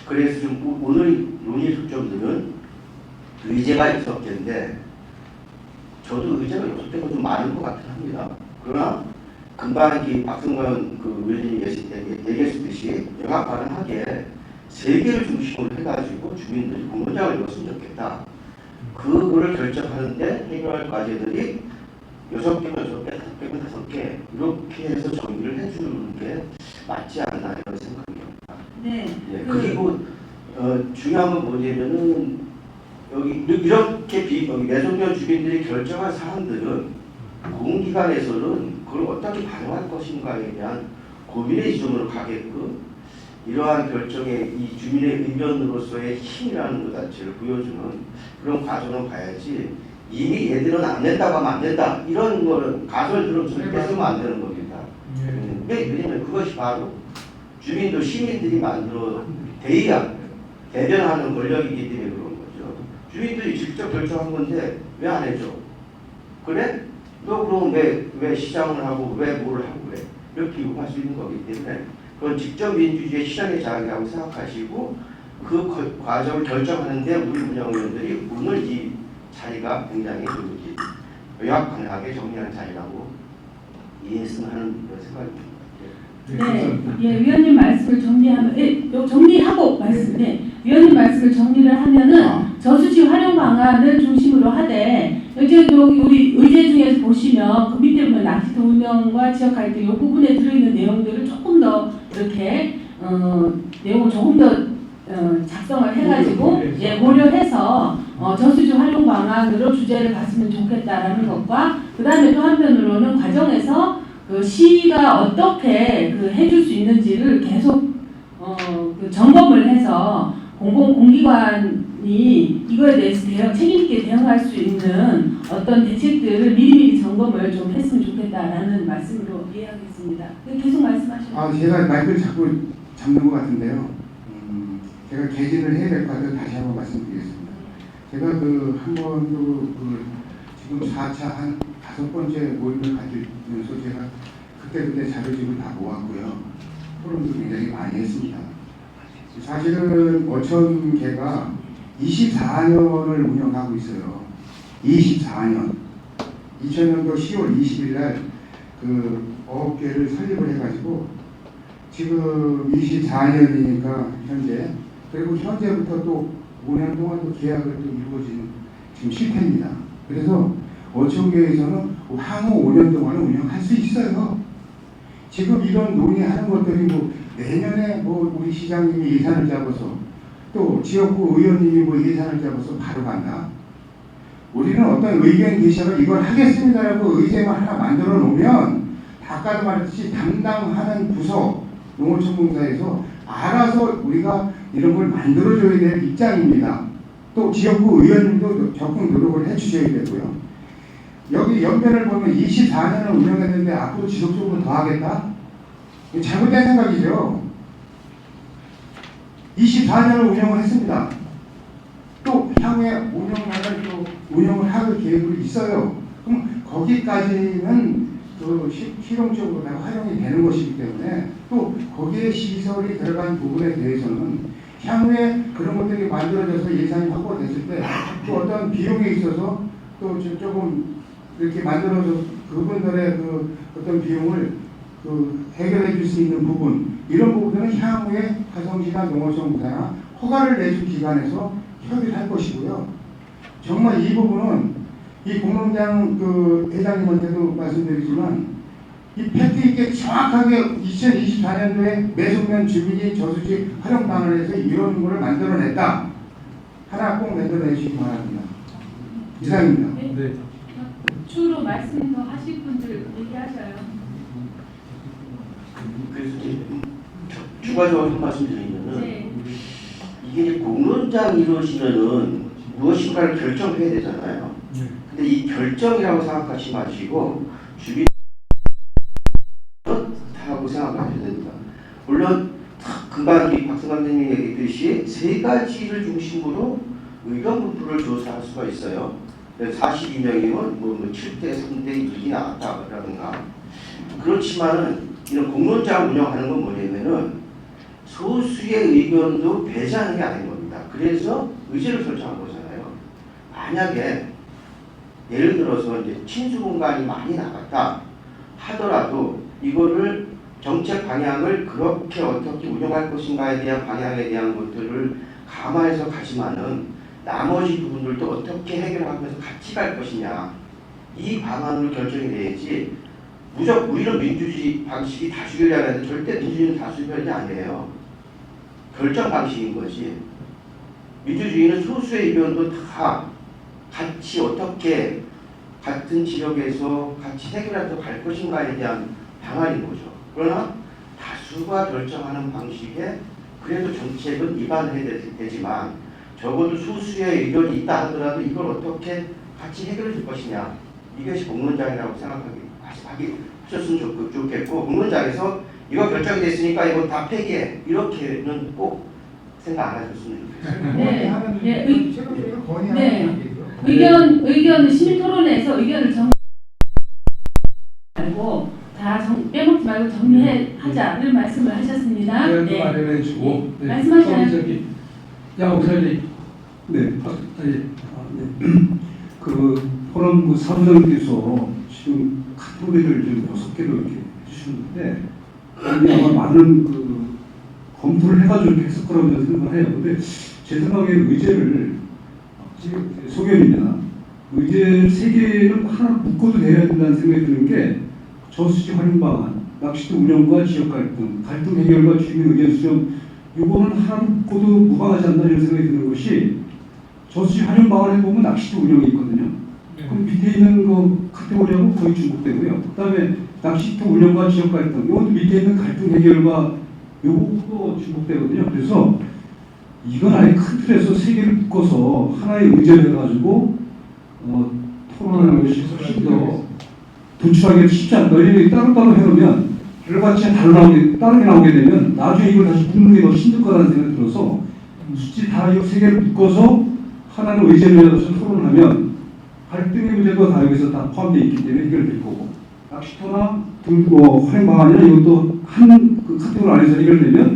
그래서 좀 오늘 논의 초점들은 의제가 6개인데 저도 의제가 6개가 좀 많은 것 같긴 합니다. 그러나 금방 박승관 그 의원님이 얘기했듯이 영학 가능하게 3개를 중심으로 해가지고 주민들이 공론장을 열었으면 좋겠다. 그거를 결정하는데 해결할 과제들이 6개면 6개, 5개면 5개 이렇게 해서 정리를 해주는 게 맞지 않나 이런 생각입니다. 네. 예, 그리고 중요한 건 뭐냐면은 여기 이렇게 매송면 주민들이 결정한 사항들은 공공기관에서는 그걸 어떻게 반영할 것인가에 대한 고민의 지점으로 가게끔 이러한 결정에 이 주민의 의견으로서의 힘이라는 것 자체를 보여주는 그런 과정을 봐야지 이미 얘들은 안 낸다고 하면 안 된다 이런 거는 가설들은 절대 쓰면 안 되는 겁니다. 왜냐면 그것이 바로 주민도 시민들이 만들어 대변하는 권력이기 때문에 그런 거죠. 주민들이 직접 결정한 건데 왜 안 해줘? 그래? 너 그럼 왜 시장을 하고 왜 뭐를 하고 그래? 이렇게 요구할 수 있는 거기 때문에 그건 직접 민주주의의 실현의 장이라고 생각하시고 그 과정을 결정하는데 우리 운영위원들이 오늘 이 자리가 굉장히 요약하게 정리하는 자리라고 이해했으면 하는 그런 생각입니다. 네, 예, 위원님 말씀을 정리하면, 정리하고 말씀, 네, 위원님 말씀을 정리를 하면은 저수지 활용 방안을 중심으로 하되, 이제 우리 의제 중에서 보시면 그 밑에 보면 낚시터 운영과 지역 갈등 이 부분에 들어있는 내용들을 조금 더 이렇게 내용을 조금 더 작성을 해가지고 고려해서 저수지 활용 방안으로 주제를 봤으면 좋겠다라는 것과 그 다음에 또 한편으로는 과정에서 그 시가 어떻게 그 해줄 수 있는지를 계속 그 점검을 해서 공기관이 이거에 대해서 책임있게 대응할 수 있는 어떤 대책들을 미리미리 점검을 좀 했으면 좋겠다라는 말씀으로 이해하겠습니다. 계속 말씀하시면. 제가 마이크를 자꾸 잡는 것 같은데요. 제가 개진을 해야 될 것 같아서 다시 한번 말씀드리겠습니다. 제가 한 번도 지금 4차 한 5번째 모임을 가지면서 제가 그때 자료집을 다 모았고요. 토론도 굉장히 많이 했습니다. 사실은 어촌계가 24년을 운영하고 있어요. 24년. 2000년도 10월 20일 날 그 어업계를 설립을 해가지고 지금 24년이니까 현재, 그리고 현재부터 또 5년 동안 또 계약을 또 이루어지는 지금 실태입니다. 그래서 어촌계에서는 향후 5년 동안은 운영할 수 있어요. 지금 이런 논의하는 것들이 뭐 내년에 뭐 우리 시장님이 예산을 잡아서 또 지역구 의원님이 뭐 예산을 잡아서 바로 간다. 우리는 어떤 의견 제시가 이걸 하겠습니다라고 의제만 하나 만들어 놓으면 아까도 말했듯이 담당하는 부서 농어촌공사에서 알아서 우리가 이런 걸 만들어줘야 될 입장입니다. 또 지역구 의원님도 적극 노력을 해주셔야 되고요. 여기 연변을 보면 24년을 운영했는데 앞으로 지속적으로 더 하겠다? 잘못된 생각이죠. 24년을 운영을 했습니다. 또 향후에 5년간을 또 운영을 할 계획으로 있어요. 그럼 거기까지는 그 실용적으로 다 활용이 되는 것이기 때문에 또 거기에 시설이 들어간 부분에 대해서는 향후에 그런 것들이 만들어져서 예산이 확보됐을 때 또 어떤 비용에 있어서 또 조금 이렇게 만들어서 그분들의 그 어떤 비용을 그 해결해 줄 수 있는 부분, 이런 부분들은 향후에 화성시나 농어촌공사나 허가를 내준 기관에서 협의를 할 것이고요. 정말 이 부분은 이 공농장 그 회장님한테도 말씀드리지만 이 팩트 있게 정확하게 2024년도에 매송면 주민이 저수지 활용 방안을 해서 이런 거를 만들어냈다. 하나 꼭 만들어내시기 바랍니다. 이상입니다. 네. 주로 말씀 더 하실 분들 얘기하셔요. 그래서 이제 추가적으로 한 말씀 드리면은 네. 이게 이제 공론장 이루어지면은 무엇인가를 결정해야 되잖아요. 근데 이 결정이라고 생각하지 마시고 주민 다라고 생각하셔야 됩니다. 물론 금방 이 박승관 선생님이 얘기했듯이 세 가지를 중심으로 의견 분포를 조사할 수가 있어요. 42명이면 뭐 7대 3대 2이 나왔다라든가. 그렇지만은 이런 공론장을 운영하는 건 뭐냐면은 소수의 의견도 배제하는 게 아닌 겁니다. 그래서 의제를 설정한 거잖아요. 만약에 예를 들어서 이제 친수 공간이 많이 나갔다 하더라도 이거를 정책 방향을 그렇게 어떻게 운영할 것인가에 대한 방향에 대한 것들을 감안해서 가지만은 나머지 부분들도 어떻게 해결하면서 같이 갈 것이냐, 이 방안으로 결정이 돼야지. 무조건 우리는 민주주의 방식이 다수결이라는데 절대 민주주의는 다수결이 아니에요. 결정 방식인 거지. 민주주의는 소수의 의견도 다 같이 어떻게 같은 지역에서 같이 해결해서 갈 것인가에 대한 방안인 거죠. 그러나 다수가 결정하는 방식에 그래도 정책은 위반해야 되지만 적어도 소수의 의견이 있다 하더라도 이걸 어떻게 같이 해결해 줄 것이냐, 이것이 공론장이라고 하셨으면 좋겠고, 공론장에서 이거 결정이 됐으니까 이거 다 폐기해, 이렇게는 꼭 생각 안 하셨으면 좋겠어요. 의견은 시민토론회에서 의견을 말고 다 빼먹지 말고 정리하자 이런 말씀을 하셨습니다. 네. 마련해주고. 네. 말씀하셔요. 양호사님. 네. 그 포럼부 사무장님께서 지금 카테고리를 좀 6개로 이렇게 해주셨는데 아마 많은 그 검토를 해가지고 이렇게 했을 거라고 생각을 해요. 근데 제 생각에 의제를 소견입니다. 의제 3개는 하나 묶어도 돼야 된다는 생각이 드는 게 저수지 활용 방안, 낚시터 운영과 지역 갈등, 갈등 해결과 주민 의견 수렴, 요거는 하나 묶어도 무방하지 않나 이런 생각이 드는 것이, 저수지 활용 방안에 보면 낚시터 운영이 있거든요. 그럼 밑에 있는 그 카테고리하고 거의 중복되고요. 그 다음에 낚시터 운영과 지역 갈등, 요것도 밑에 있는 갈등 해결과 요거도 중복되거든요. 그래서 이건 아예 큰 틀에서 3개를 묶어서 하나의 의제를 해가지고 토론하는 것이 훨씬 더 도출하기가 쉽지 않다. 왜냐면 따로따로 해놓으면 결과치가 다르게 나오게 되면 나중에 이걸 다시 묶는 게 더 힘들 거라는 생각이 들어서 수치 다 이 3개를 묶어서 하나는 의제를 해서 토론을 하면 갈등의 문제가 다 여기서 다 포함되어 있기 때문에 해결될 거고, 낚시터나 활용 방안이나 이것도 한 그 카테고리 안에서 해결되면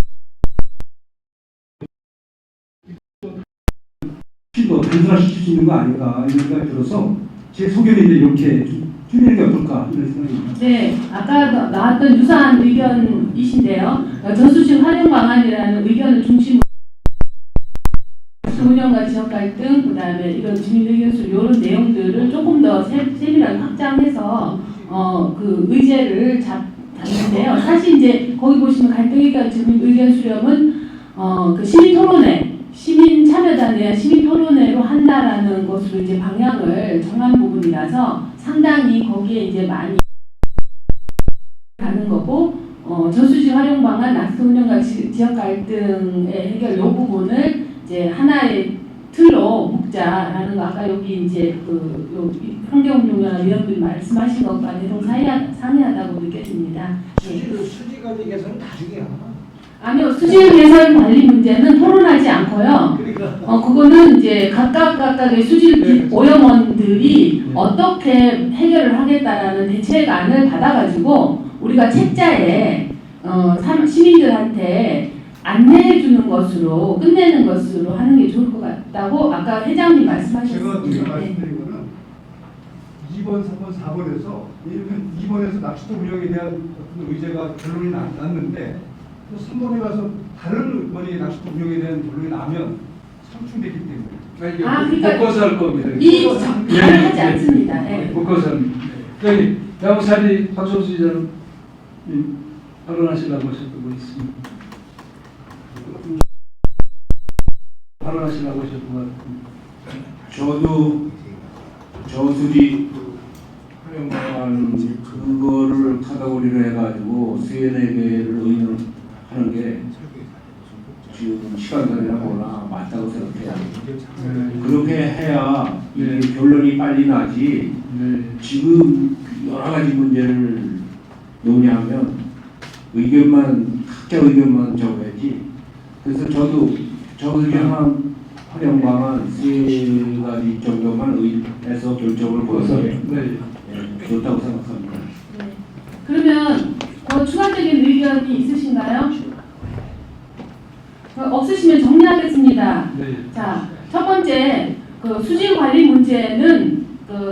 더 단순화시킬 수 있는 거 아닌가 이런 생각이 들어서 제 소견이 이제 이렇게 좀 줄이는 게 어떨까 이런 생각입니다. 네, 아까 나왔던 유사한 의견이신데요. 저수지 활용 방안이라는 의견을 중심으로 운영과 지역 갈등, 그다음에 이런 주민 의견 수렴 이런 내용들을 조금 더 세밀하게 확장해서 그 의제를 잡는데요. 사실 이제 거기 보시면 갈등의견 주민 의견 수렴은 그 시민 토론회, 시민 참여단의 시민 토론회로 한다라는 것으로 이제 방향을 정한 부분이라서 상당히 거기에 이제 많이 가는 거고, 저수지 활용 방안, 낙수 운영과 지역 갈등의 해결 이 부분을 이제 하나의 틀로 묶자라는 거, 아까 여기 이제 환경운용위원들이 말씀하신 것과 대동상이하다고 느껴집니다. 수지 관리에서는 나중이야. 아니요, 수질 개선 관리 문제는 토론하지 않고요. 그거는 이제 각각의 수질 오염원들이 어떻게 해결을 하겠다라는 대책안을 받아가지고 우리가 책자에 시민들한테 안내해 주는 것으로 끝내는 것으로 하는 게 좋을 것 같다고 아까 회장님 말씀하셨습니다. 제가 말씀드린 거는 2번, 3번, 4번에서 2번에서 낚시터 운영에 대한 어떤 의제가 결론이 났는데 또 3번에 가서 다른 번의 낚시터 운영에 대한 결론이 나면 상충되기 때문에 그러니까 묶어서 할 겁니다. 이 하지 않습니다. 네. 묶어서 합니다. 여기 양사리 박성수 기자님 발언하시려고 하셨던 거 있습니다. 발언하시려고 하셨던 거 같습니다. 저도 저수지 활용 방안 그거를 카테고리로 해가지고 수연에게를 의논하는 게 지금 시간들이나 뭐나 맞다고 생각해요. 그렇게 해야 이 결론이 빨리 나지. 지금 여러 가지 문제를 논의하면 각자 의견만 적어야지. 그래서 저도 저수지 활용 방안 세 가지 정도만 해서 결정을 보여서 좋다고 생각합니다. 네. 그러면 더 추가적인 의견이 있으신가요? 없으시면 정리하겠습니다. 네. 자, 첫 번째 그 수질 관리 문제는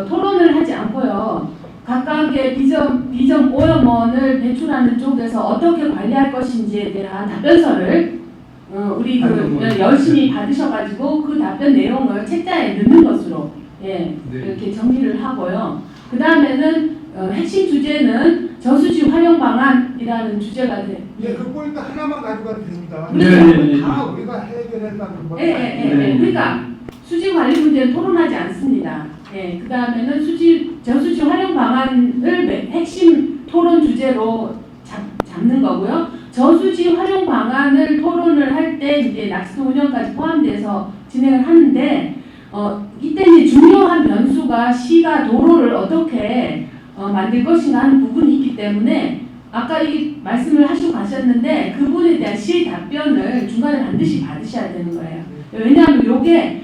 토론을 하지 않고요. 각각의 비점 오염원을 배출하는 쪽에서 어떻게 관리할 것인지에 대한 답변서를 우리 열심히 받으셔가지고 그 답변 내용을 책자에 넣는 것으로 이렇게 정리를 하고요. 그 다음에는 핵심 주제는 저수지 활용 방안이라는 주제가 돼. 그 포인트 하나만 가져가도 됩니다. 다 우리가 해결한다는 거. 그러니까 수지 관리 문제는 토론하지 않습니다. 그 다음에는 저수지 활용 방안을 핵심 토론 주제로 잡는 거고요. 저수지 활용 방안을 토론을 할 때 이제 낚시터 운영까지 포함돼서 진행을 하는데 이때 이제 중요한 변수가 시가 도로를 어떻게 만들 것인가 하는 부분이 있기 때문에 아까 이 말씀을 하시고 가셨는데 그분에 대한 시의 답변을 중간에 반드시 받으셔야 되는 거예요. 왜냐하면 이게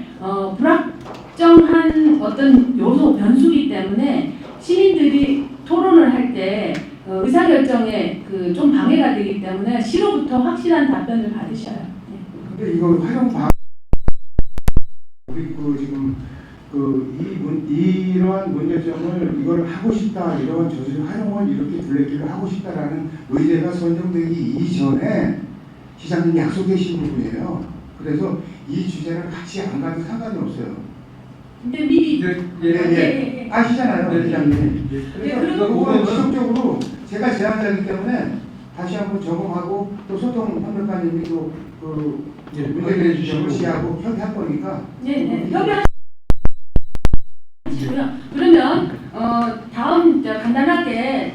불확정한 어떤 요소 변수이기 때문에 시민들이 토론을 할 때 의사결정에 좀 방해가 되기 때문에 시로부터 확실한 답변을 받으셔요. 근데 이거 활용 방안 우리 지금 이러한 문제점을 이걸 하고 싶다, 이러한 저수지 활용을 이렇게 둘레길을 하고 싶다라는 의제가 선정되기 이전에 시장님 약속되신 부분이에요. 그래서 이 주제를 같이 안 가도 상관이 없어요. 근데 미리 아시잖아요, 시장님. 그래서 그거는 지속적으로 제가 제안자이기 때문에 다시 한번 점검하고 또 소통 협력관님이 또 문제를 주시고 시하고 협의할 거니까. 협의하시고요. 그러면 다음 간단하게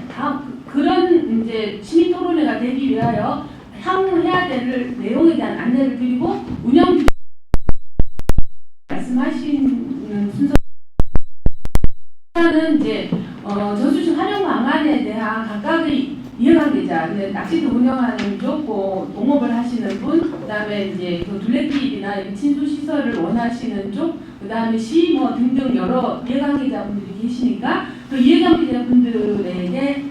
그런 이제 시민 토론회가 되기 위하여 향후 해야 될 내용에 대한 안내를 드리고 운영 말씀하시는 순서는 이제 저수지 활용 방안에 대한 각각의 이해관계자, 낚시터 운영하는 쪽, 농업을 하시는 분, 그다음에 이제 둘레길이나 친수 시설을 원하시는 쪽, 그다음에 시 등등 여러 이해관계자분들이 계시니까 그 이해관계자분들에게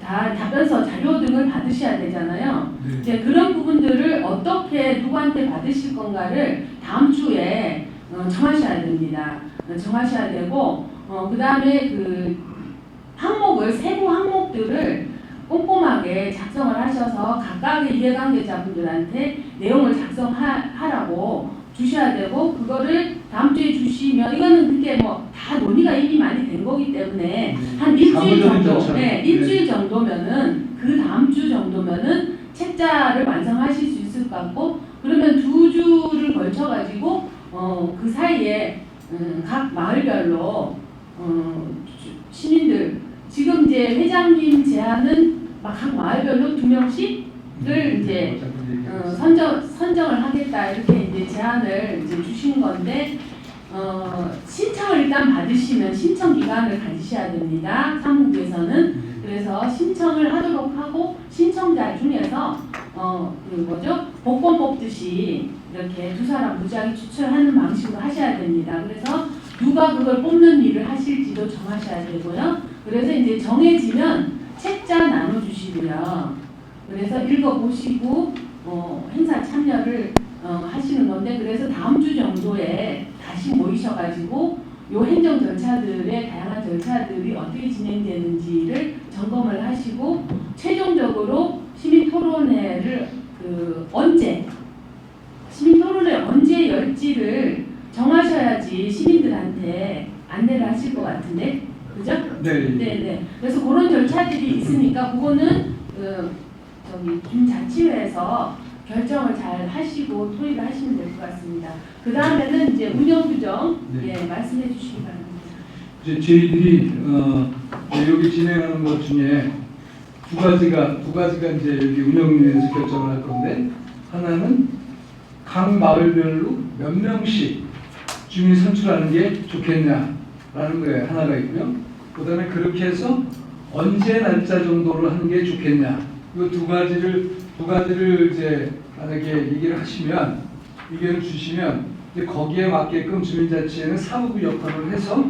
다 답변서 자료 등을 받으셔야 되잖아요. 네. 이제 그런 부분들을 어떻게 누구한테 받으실 건가를 다음 주에 정하셔야 됩니다. 정하셔야 되고 그 다음에 그 항목을 세부 항목들을 꼼꼼하게 작성을 하셔서 각각의 이해관계자분들한테 내용을 작성하라고 주셔야 되고 그거를 다음 주에 주시면 이거는 그게 뭐 다 논의가 이미 많이 된 거기 때문에 한 일주일 정도, 일주일 정도면은 그 다음 주 정도면은 책자를 완성하실 수 있을 것 같고 그러면 2주를 걸쳐 가지고 그 사이에 각 마을별로 시민들 지금 이제 회장님 제안은 막 각 마을별로 2명씩을 이제 선정을 하겠다 이렇게 이제 제안을 이제 주신 건데 신청을 일단 받으시면 신청 기간을 가지셔야 됩니다. 사무부에서는 그래서 신청을 하도록 하고 신청자 중에서 그 뭐죠 복권 뽑듯이 이렇게 2사람 무작위 추천하는 방식으로 하셔야 됩니다. 그래서 누가 그걸 뽑는 일을 하실지도 정하셔야 되고요. 그래서 이제 정해지면 책자 나눠주시고요. 그래서 읽어보시고 행사 참여를 하시는 건데 그래서 다음 주 정도에 다시 모이셔가지고 요 행정 절차들의 다양한 절차들이 어떻게 진행되는지를 점검을 하시고 최종적으로 시민 토론회를 시민 토론회 언제 열지를 정하셔야지 시민들한테 안내를 하실 것 같은데 그죠? 네. 그래서 그런 절차들이 있으니까 그거는 중자치회에서 결정을 잘 하시고 토의를 하시면 될 것 같습니다. 그 다음에는 이제 운영 규정 말씀해 주시기 바랍니다. 이제 저희들이 여기 진행하는 것 중에 두 가지가 이제 여기 운영위에서 결정을 할 건데 하나는 각 마을별로 몇 명씩 주민 선출하는 게 좋겠냐라는 거에 하나가 있고요. 그다음에 그렇게 해서 언제 날짜 정도로 하는 게 좋겠냐. 이 두 가지를 이제 만약에 얘기를 하시면 의견을 주시면 이제 거기에 맞게끔 주민자치회는 사무부 역할을 해서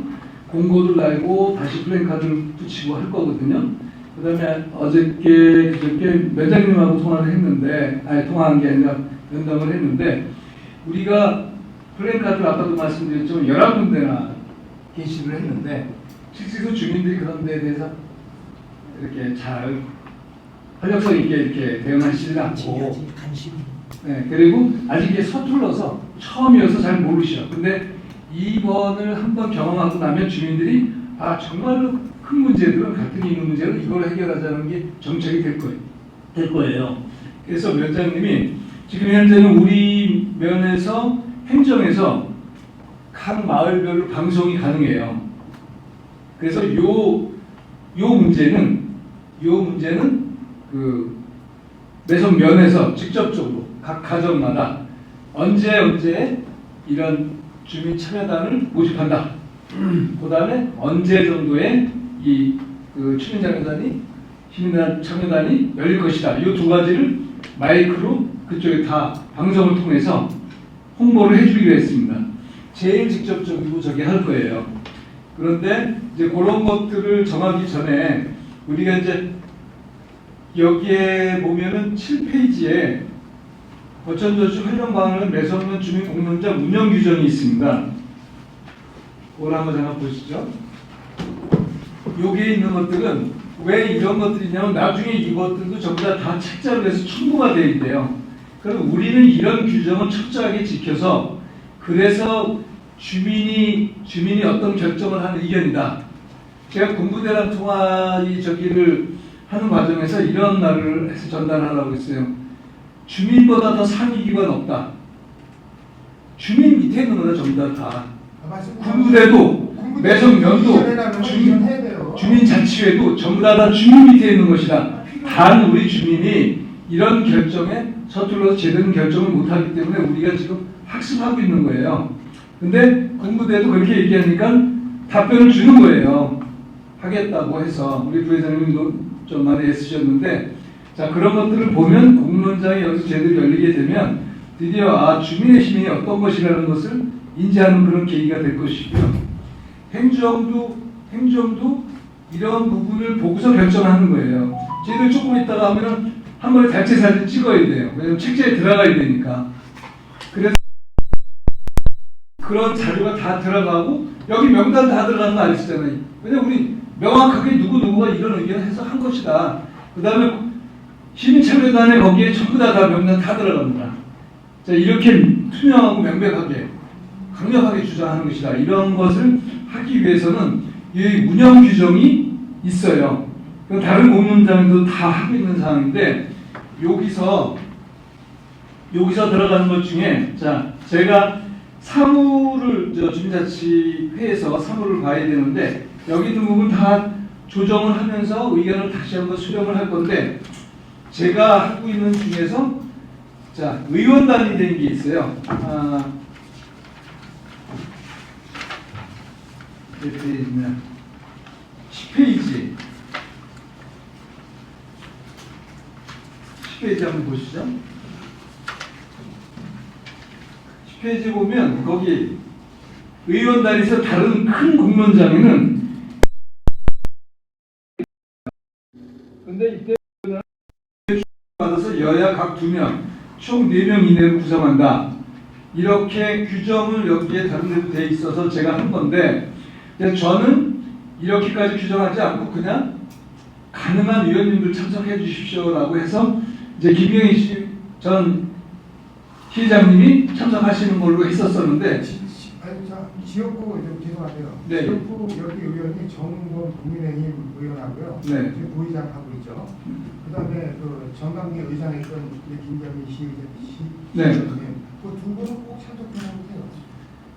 공고를 내고 다시 플랜카드를 붙이고 할 거거든요. 그다음에 어저께 매장님하고 통화를 했는데 통화한 게 아니라 면담을 했는데 우리가 플랜카드를 아까도 말씀드렸지만 11군데나 게시를 했는데 실제로 주민들이 그런 데에 대해서 이렇게 잘 활력소 있게 이렇게 대응하시지 않고 그리고 아직 이게 서툴러서 처음이어서 잘 모르셔. 근데 이번을 한번 경험하고 나면 주민들이 정말로 큰 문제들은 갈등이 있는 문제를 이걸 해결하자는 게 정책이 될 거예요. 그래서 위원장님이 지금 현재는 우리 면에서 행정에서 각 마을별로 방송이 가능해요. 그래서 요 문제는 그 매선 면에서 직접적으로 각 가정마다 언제 이런 주민 참여단을 모집한다. 그 다음에 언제 정도에 그 주민 참여단이 열릴 것이다. 이 두 가지를 마이크로 그쪽에 다 방송을 통해서 홍보를 해주기로 했습니다. 제일 직접적이고 저기 할 거예요. 그런데 이제 그런 것들을 정하기 전에 우리가 이제 여기에 보면은 7페이지에 거천저축 활용방안은 매성면 주민공론장 운영 규정이 있습니다. 그걸 한번 잠깐 보시죠. 여기에 있는 것들은 왜 이런 것들이냐면 나중에 이것들도 전부 다 책자로 해서 첨부가 되어 있대요. 그럼 우리는 이런 규정을 철저하게 지켜서 그래서 주민이 어떤 결정을 하는 의견이다. 제가 군부대랑 저기를 하는 과정에서 이런 말을 해서 전달하라고 했어요. 주민보다 더 상위 기관 없다. 주민 밑에 있는 거다 전부 다. 군부대도 매성면도 주민자치회도 전부 다 주민 밑에 있는 것이다. 단 우리 주민이 이런 결정에 서툴러서 제대로 결정을 못하기 때문에 우리가 지금 학습하고 있는 거예요. 근데 군부대도 그렇게 얘기하니까 답변을 주는 거예요. 하겠다고 해서 우리 부회장님도 좀 많이 애쓰셨는데 자 그런 것들을 보면 공론장이 여기서 제대로 열리게 되면 드디어 주민의 힘이 어떤 것이라는 것을 인지하는 그런 계기가 될 것이고요. 행정도 이런 부분을 보고서 결정하는 거예요. 저희들 조금 있다가 하면은 한 번에 단체 사진 찍어야 돼요. 왜냐면 책자에 들어가야 되니까. 그래서 그런 자료가 다 들어가고 여기 명단 다 들어가는 거 아시잖아요. 왜냐면 우리 명확하게 누구누구가 이런 의견을 해서 한 것이다. 그 다음에 시민참여단에 거기에 전부 다 명단 다 들어갑니다. 자, 이렇게 투명하고 명백하게 강력하게 주장하는 것이다. 이런 것을 하기 위해서는 이 운영 규정이 있어요. 다른 공론장도 다 하고 있는 상황인데 여기서 들어가는 것 중에 자 제가 사무를 주민자치회에서 사무를 봐야 되는데 여기 있는 부분 다 조정을 하면서 의견을 다시 한번 수렴을 할 건데 제가 하고 있는 중에서 자 의원단이 된 게 있어요. 몇 페이지냐? 10페이지. 10페이지 한번 보시죠. 10페이지 보면 거기 의원단에서 다른 큰 공론장에는 근데 이때는 받아서 여야 각 2명, 총 4명 이내로 구성한다. 이렇게 규정을 여기에 다른 데도 돼 있어서 제가 한 건데 저는 이렇게까지 규정하지 않고 그냥 가능한 의원님들 참석해 주십시오라고 해서 이제 김영희 전 시장님이 참석하시는 걸로 했었었는데 아니 자 지역구 좀 죄송한데요. 네. 지역구 여기 의원이 정은범 국민의힘 의원하고요. 네. 지금 부의장 하고 있죠. 그다음에 그 정강기 의장했던 김정희 씨 네. 그두 분은 꼭 참석해야 돼요.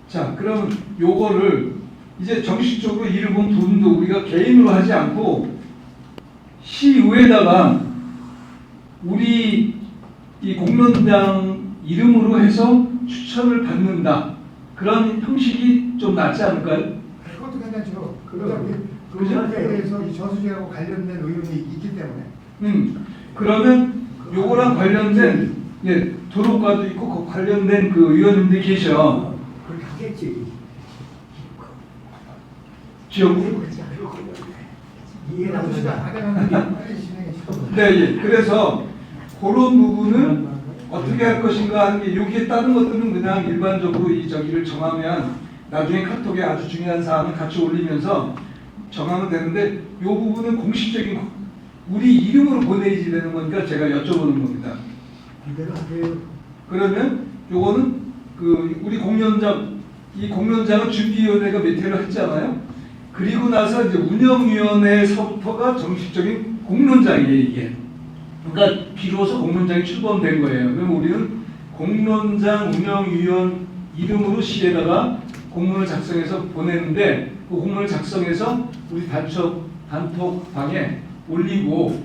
자, 그럼 요거를 이제 정식적으로 이름 분도 우리가 개인으로 하지 않고 시의회에다가 우리 이 공론장 이름으로 해서 추천을 받는다. 그런 형식이 좀 낫지 않을까요? 그것도 괜찮죠. 그죠? 그 상태에서 이 저수지하고 관련된 의원이 있기 때문에. 그러면 요거랑 관련된 예, 도로과도 있고 그 관련된 그 의원님들이 계셔. 그렇게 하겠지. 지역구. 이해가 안 된다. 빨리 진행해 주세요. 네, 예. 그래서 그런 부분은 어떻게 할 것인가 하는 게 여기에 다른 것들은 그냥 일반적으로 이 저기를 정하면 나중에 카톡에 아주 중요한 사항을 같이 올리면서 정하면 되는데 이 부분은 공식적인 우리 이름으로 보내야지 되는 거니까 제가 여쭤보는 겁니다. 이대로 하세요. 그러면 요거는 그 우리 공론장 이 공론장은 준비위원회가 몇 회를 했잖아요. 그리고 나서 이제 운영위원회에서부터가 정식적인 공론장이에요 이게. 그러니까 비로소 공론장이 출범된 거예요. 그럼 우리는 공론장 운영위원 이름으로 시에다가 공문을 작성해서 보내는데 그 공문을 작성해서 우리 단톡방에 올리고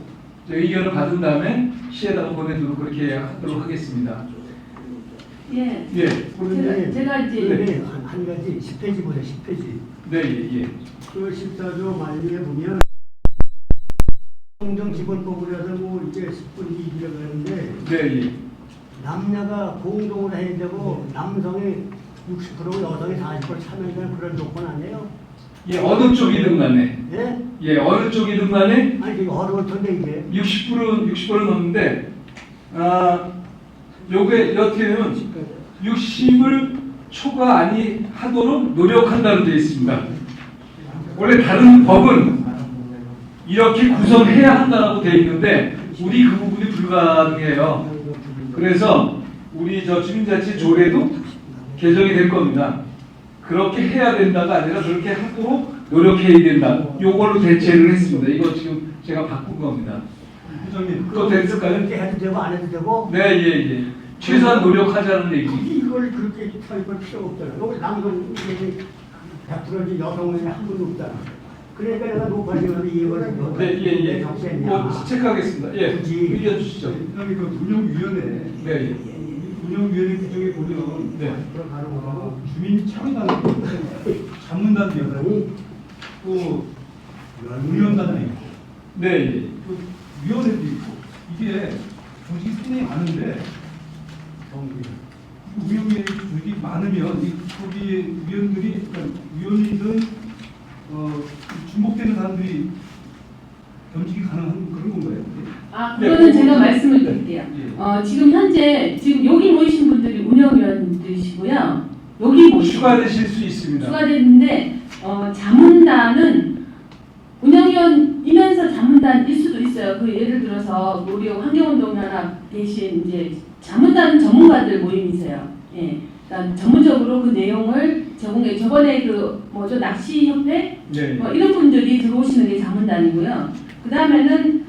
의견을 받은 다음에 시에다가 보내도록 그렇게 하도록 하겠습니다. 예. 예. 제가 이제 네. 한 가지 10페이지 보세요. 10페이지. 네, 예, 예. 그 14조 말미에 보면 행정기본법으로 뭐 이제 10분기 들어가는데 네, 예. 남녀가 공동으로 해야 되고 남성이 60%고 여성이 40% 참여하는 그런 조건 아니에요? 예, 어느 쪽이든 간에. 예? 예, 어느 쪽이든 간에 아니 이게 어려울 텐데 이게 60%는 넘는데 요게 여태는 60을 초과 하도록 노력한다고 되어 있습니다. 원래 다른 법은 이렇게 구성해야 한다고 되어 있는데 우리 그 부분이 불가능해요. 그래서 우리 저 주민자치 조례도 개정이 될 겁니다. 그렇게 해야 된다가 아니라 그렇게 하도록 노력해야 된다. 요걸로 대체를 했습니다. 이거 지금 제가 바꾼 겁니다. 부장님, 또 됐을까요? 그렇게 해도 되고 안 해도 되고 네, 예, 예. 최소한 노력하자는 얘기. 이걸 그렇게 설걸 필요 없잖아. 여기 남건 100% 여성은 한 분도 없잖아. 그러니까 내가 높아지면 이걸 네, 예, 예. 뭐 체크하겠습니다. 예, 굳이. 의견 주시죠. 그다음에 그 운영위원회, 네, 예. 운영위원회 구조에 보면 네. 주민 참여단, 자문단도 있고, 또 의원단도 있고, 네, 예. 또 위원회도 있고, 이게 조직이 상당히 많은데 운영위원회 조직이 많으면 이 거기 위원들이 그러니까 위원이든 중복되는 사람들이 겸직이 가능한 그런 건가요? 그거는 제가 말씀을 드릴게요. 지금 현재 지금 여기 모이신 분들이 운영위원들이시고요. 여기 모이신 추가되실 수 있습니다. 추가됐는데 자문단은 운영위원이면서 자문단일 수도 있어요. 그 예를 들어서 우리 환경운동연합 대신 이제 자문단은 전문가들 모임이세요. 예. 그러니까 전문적으로 그 내용을 제공해. 저번에 그 뭐죠 낚시협회 네. 이런 분들이 들어오시는 게 자문단이고요. 그 다음에는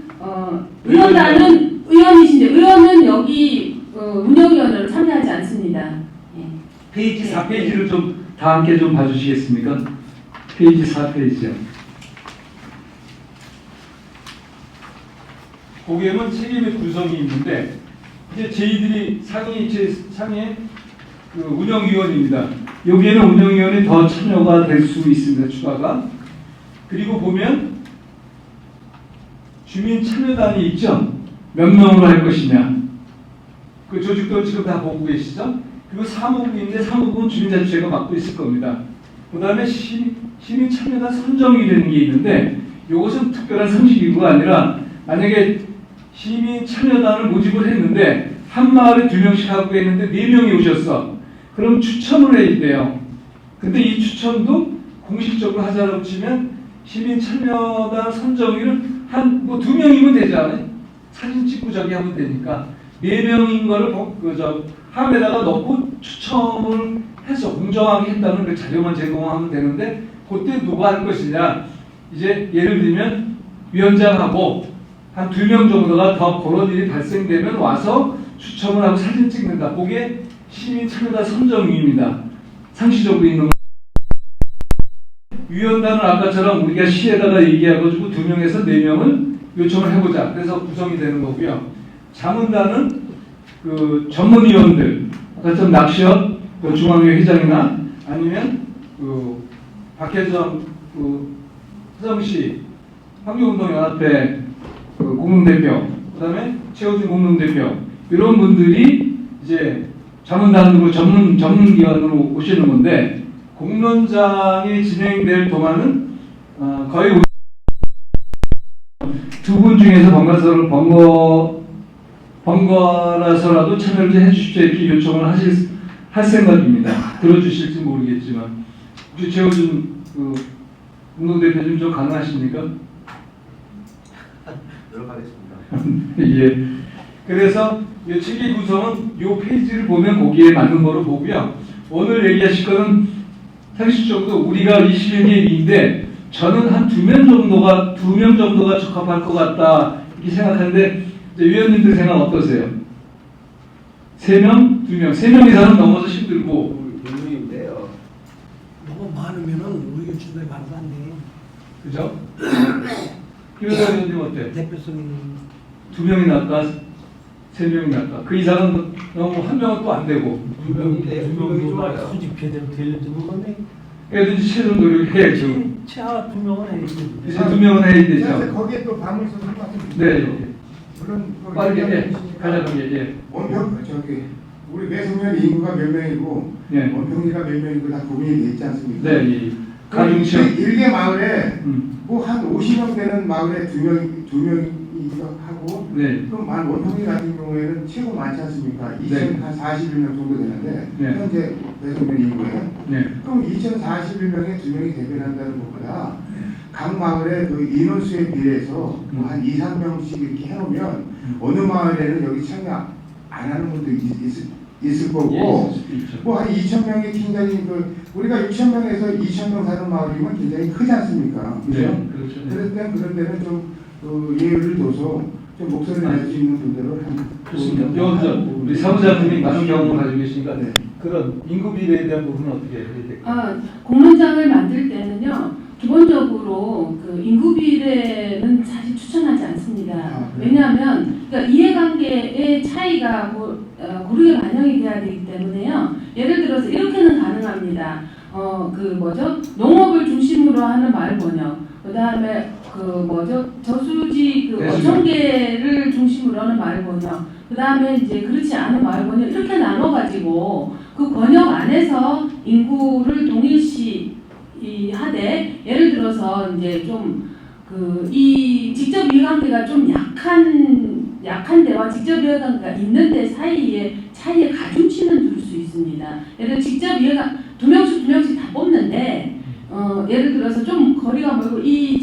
의원단은 의원이신데 의원은 여기 운영위원으로 참여하지 않습니다. 예. 페이지 4페이지를 좀 다 함께 좀 봐주시겠습니까? 페이지 4페이지요. 거기에는 책임의 구성이 있는데 이제 저희들이 상위 그 운영위원입니다. 여기에는 운영위원이 더 참여가 될 수 있습니다. 추가가. 그리고 보면 주민 참여단이 있죠. 몇 명으로 할 것이냐. 그 조직도 지금 다 보고 계시죠. 그리고 사무국인데 사무국은 주민자치회가 맡고 있을 겁니다. 그 다음에 시민 참여단 선정이라는 게 있는데 이것은 특별한 상식이고가 아니라 만약에 시민 참여단을 모집을 했는데 한 마을에 2명씩 하고 했는데 4명이 오셨어. 그럼 추첨을 해야 돼요. 근데 이 추첨도 공식적으로 하자라고 치면 시민 참여단 선정위는 한 2명이면 되지 않아요? 사진 찍고 저기 하면 되니까 4명인 거를 함에다가 넣고 추첨을 해서 공정하게 했다는 그 자료만 제공하면 되는데 그때 누가 할 것이냐. 이제 예를 들면 위원장하고 한 2명 정도가 더 그런 일이 발생되면 와서 추첨을 하고 사진 찍는다. 그게 시민 참여단 선정위입니다. 상시적으로 있는 위원단은 아까처럼 우리가 시에다가 얘기해가지고 2명에서 4명을 요청을 해보자. 그래서 구성이 되는 거고요. 자문단은 그 전문위원들, 아까처럼 낚시협 그 중앙회 회장이나 아니면 그 박혜정 그 서정시 환경운동연합회 그 공동대표, 그다음에 최호준 공동대표 이런 분들이 이제 자문단으로 전문기관으로 오시는 건데 공론장이 진행될 동안은 거의 2분 중에서 번거라서라도 참여를 좀 해주십시오 이렇게 요청을 할 생각입니다. 들어주실지 모르겠지만 혹시 최호준 그 공동대표님 좀 가능하십니까? 노력하겠습니다. 예. 그래서 이 체계 구성은 이 페이지를 보면 거기에 맞는 거로 보고요. 오늘 얘기하실 거는 상식적으로 우리가 21개인데 저는 한 2명 정도가 적합할 것 같다 이렇게 생각하는데 이제 위원님들 생각 어떠세요? 3명, 2명, 3명 이상은 넘어서 힘들고 의문인데요. 너무 많으면은 우리가 주도에 말도 안 돼. 그죠? 김현사 위원님 어때? 대표성이 2명이 낫까? 3명이 낫까? 그 이상은 너무 한 명은 또 안 되고 2명도 수집해야 될지 모르겠네. 애들이 최선 노력해야죠. 최하 2명은 해야지. 이제 2명은 해야 되죠. 거기에 또 방문서 설명을 네. 물론 빠르게 가자고요. 원평 저기 우리 매소면 인구가 몇 명이고 예. 원평리가 몇 명이고 다 구분이 돼 있지 않습니까? 네. 이 가중시험. 일개 마을에 음. 뭐 한 50명 되는 마을에 2명이기도 하고 네. 그럼 만 원평리 같은 경우에는 최고 많지 않습니까? 네. 2,041명 정도 되는데 네. 현재 매소면 인구에 네. 그럼 2,041명에 2명이 대변한다는 것보다 각 마을의 그 인원수에 비해서 뭐 한 2, 3명씩 이렇게 해놓으면 어느 마을에는 여기 참여 안 하는 분도 있을 거고 뭐 한 2,000명이 굉장히 우리가 6,000명에서 2,000명 사는 마을이면 굉장히 크지 않습니까? 그렇죠? 네. 그렇죠. 그럴 땐 그런 데는 좀 예의를 둬서 좀 목소리를 낼 수 있는 분들을 그렇습니다. 여기서 우리 사무장님이 많은 경험을 가지고 계시니까 그런 인구 비례에 대한 부분은 어떻게 해야 될까요? 공론장을 만들 때는요. 기본적으로 그 인구 비례는 사실 추천하지 않습니다. 왜냐하면 그러니까 이해관계의 차이가 고르게 반영이 돼야 되기 때문에요. 예를 들어서 이렇게는 가능합니다. 농업을 중심으로 하는 마을 번역, 그 다음에 저수지 어촌계를 중심으로 하는 마을 번역, 그 다음에 이제 그렇지 않은 마을 번역 이렇게 나눠가지고 그 번역 안에서 인구를 동일시 이 하되 예를 들어서 이제 좀 이 직접 이해관계가 좀 약한 데와 직접 이해관계가 있는 데 사이에 차이에 가중치는 둘 수 있습니다. 예를 들어 직접 두 명씩 다 뽑는데 예를 들어서 좀 거리가 멀고 이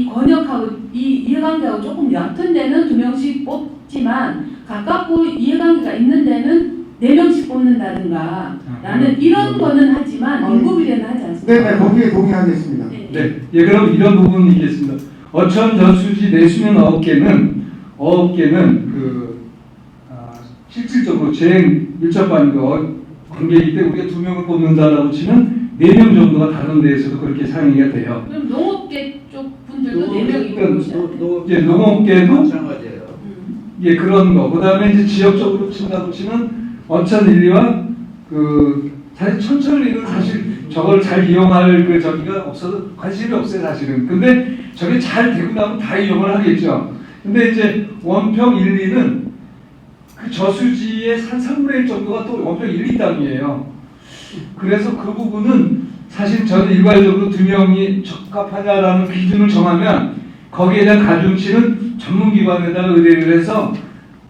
권역하고 이 이해관계하고 조금 옅은 데는 2명씩 뽑지만 가깝고 이해관계가 있는 데는 4명씩 뽑는다든가 라는 이런 거는 하지만 인구 비례는 하지 않습니다. 네, 거기에 동의하겠습니다. 네, 예, 그럼 이런 부분 있겠습니다. 어촌 저수지 내수면 어업계는 실질적으로 재행 밀접한 관계이기 때문에 우리가 2명을 뽑는다라고 치면 4명 정도가 다른 데에서도 그렇게 사용이 돼요. 그럼 농업계 쪽 분들도 4명이 뽑으셔야 예, 농업계도 마찬가지예요. 예, 그런 거. 그다음에 이제 지역적으로 친다고 치면 어촌 1, 2와 사실 천천히는 사실 저걸 잘 이용할 저기가 없어서 관심이 없어요, 사실은. 근데 저게 잘 되고 나면 다 이용을 하겠죠. 근데 이제 원평 1, 2는 그 저수지의 한 3분의 1 정도가 또 원평 1, 2 땅이에요. 그래서 그 부분은 사실 저는 일괄적으로 2명이 적합하냐라는 기준을 정하면 거기에 대한 가중치는 전문기관에다가 의뢰를 해서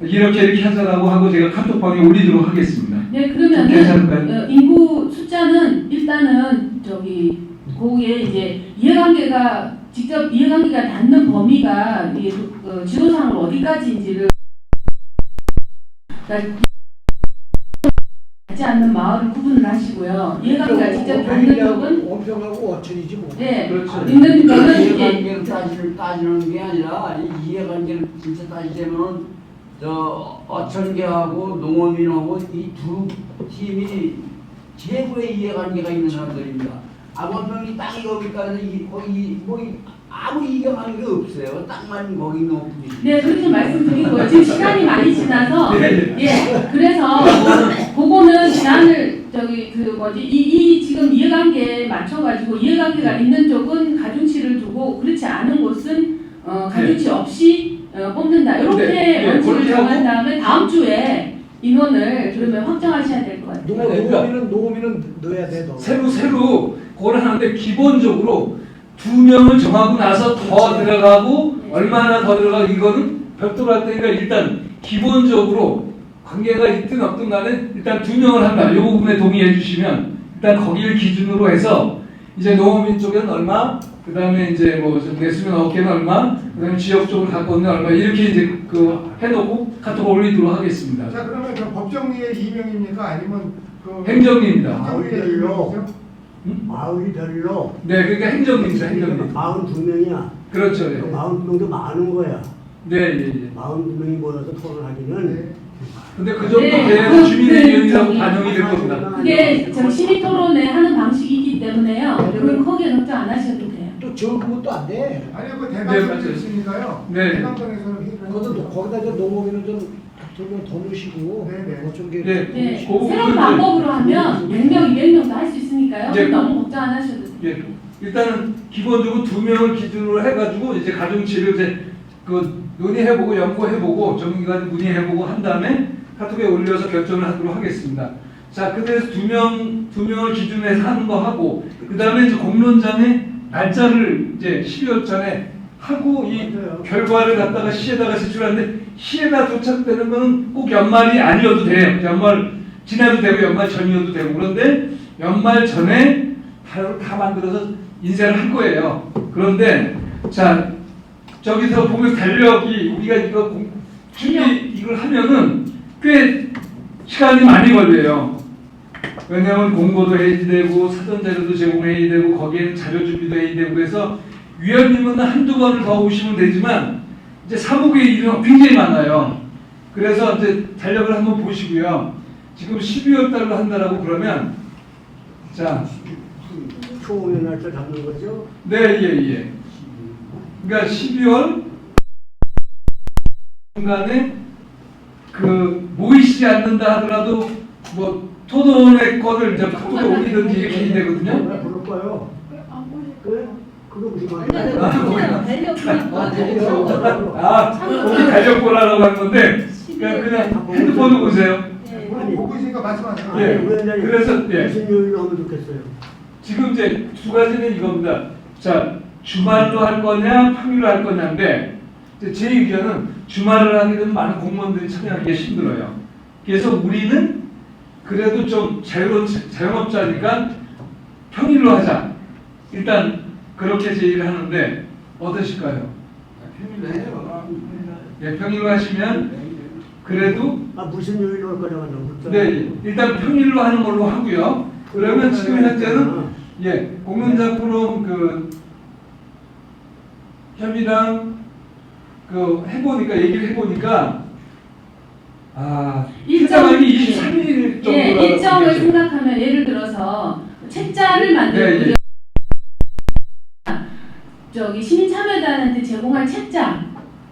이렇게 하자라고 하고 제가 카톡방에 올리도록 하겠습니다. 네, 그러면은 인구 숫자는 일단은 거기에 이제 직접 이해관계가 닿는 범위가 지도상으로 어디까지인지를 하지 않는 마을을 구분을 하시고요. 이해관계가 직접 닿는 쪽은 원평하고 어촌이지 뭐. 네, 그렇죠. 있는 거는 이제 이해관계를 따지는 게 아니라 이 이해관계를 진짜 따지자면은 어촌계하고 농어민하고 이 두 팀이 최고의 이해관계가 있는 사람들입니다. 원평이 땅이 거기까지 아무 이해관계 없어요. 땅만 거기 있는 뿐이지. 네, 그렇게 말씀드린 거예요. 지금 시간이 많이 지나서 예, 그래서 그거는 제안을 이 지금 이해관계에 맞춰가지고 이해관계가 있는 쪽은 가중치를 두고 그렇지 않은 곳은 가중치 없이 뽑는다. 이렇게 원칙을 정한 다음에 다음 주에 인원을 그러면 확정하셔야 될 것 같아요. 농어민은 넣어야 돼. 새로 그걸 하는데 기본적으로 2명을 정하고 나서 더 들어가고 얼마나 더 들어가고 이거는 별도로 할 테니까 일단 기본적으로 관계가 있든 없든 간에 일단 2명을 한다. 이 부분에 동의해 주시면 일단 거기를 기준으로 해서 이제 농어민 쪽에는 얼마, 그 다음에 이제 내수면 어업계는 얼마, 그 다음에 지역적으로 갖고 있는 얼마 이렇게 이제 해놓고 카톡 올리도록 하겠습니다. 자, 그러면 법정리에 2명입니까? 아니면 행정리입니다. 마을이 별로. 네, 그러니까 행정리입니다. 행정리. 42명이야. 그렇죠. 예. 42명도 많은 거야. 네, 예. 42명이 모여서 토론하기는. 근데 그 정도 돼야 주민의견이라고 반영이 될 겁니다. 그게 시민 토론회 하는 방식이기 때문에요. 그럼 거기에 걱정 안 하셔도 돼요. 또 적은 것도 안 돼. 아니 네, 대강동이 맞아요. 있으니까요. 네. 대강동에서는 회의를 거기다 농어민은 좀 더 넣으시고. 네. 어촌계. 네, 그 새로운 방법으로 하면 100명, 200명도 할 수 있으니까요. 네. 너무 걱정 안 하셔도 돼요. 예. 일단은 기본적으로 2명을 기준으로 해가지고 이제 가중치를 이제 논의해보고 연구해보고 전문기관 문의해보고 한 다음에 카톡에 올려서 결정을 하도록 하겠습니다. 자, 그래서 2명을 기준으로 해서 하는 거 하고 그 다음에 이제 공론장에 날짜를 이제 12월 전에 하고 이 결과를 갖다가 시에다가 제출하는데 시에다 도착되는 건 꼭 연말이 아니어도 돼요. 연말 지나도 되고 연말 전이어도 되고 그런데 연말 전에 다 만들어서 인쇄를 할 거예요. 그런데 자 저기서 보면 달력이 우리가 이걸 하면은 꽤 시간이 많이 걸려요. 왜냐하면 공고도 해야 되고 사전 자료도 제공해야 되고 거기에는 자료 준비도 해야 되고 그래서 위원님은 한두 번을 더 오시면 되지만 이제 사무국의 일은 굉장히 많아요. 그래서 이제 달력을 한번 보시고요. 지금 12월 달로 한다라고 그러면 자 초음의 날짜 잡는 거죠? 네, 예. 그러니까 12월 중간에 모이시지 않는다 하더라도 토론의 거를 이제 카톡에 올리든지 이렇게 해야 되거든요. 부를 거예요. 그래? 그거 무슨 거기 달력 보라고 하는 건데 그냥 핸드폰을 보세요. 보고 있으니까 말씀하세요. 예. 그래서 무슨 요일로 하면 좋겠어요? 지금 이제 두 가지는 이겁니다. 자, 주말로 할 거냐, 평일로 할 거냐인데, 이제 제 의견은 주말을 하게 되면 많은 공무원들이 참여하기가 힘들어요. 그래서 우리는 그래도 좀 자유로운 자영업자니까 평일로 하자. 일단 그렇게 제의를 하는데 어떠실까요? 평일로 해요. 예, 평일로 하시면 그래도 무슨 요일로 할 거냐고. 네, 일단 평일로 하는 걸로 하고요. 그러면 지금 현재는 예, 공론자 포럼 그 협의랑 그 해보니까 얘기를 해보니까 회장님이 23일 정도로 예, 일정을 생각하면 예를 들어서 책자를 만들고 네, 저기 시민참여단한테 제공할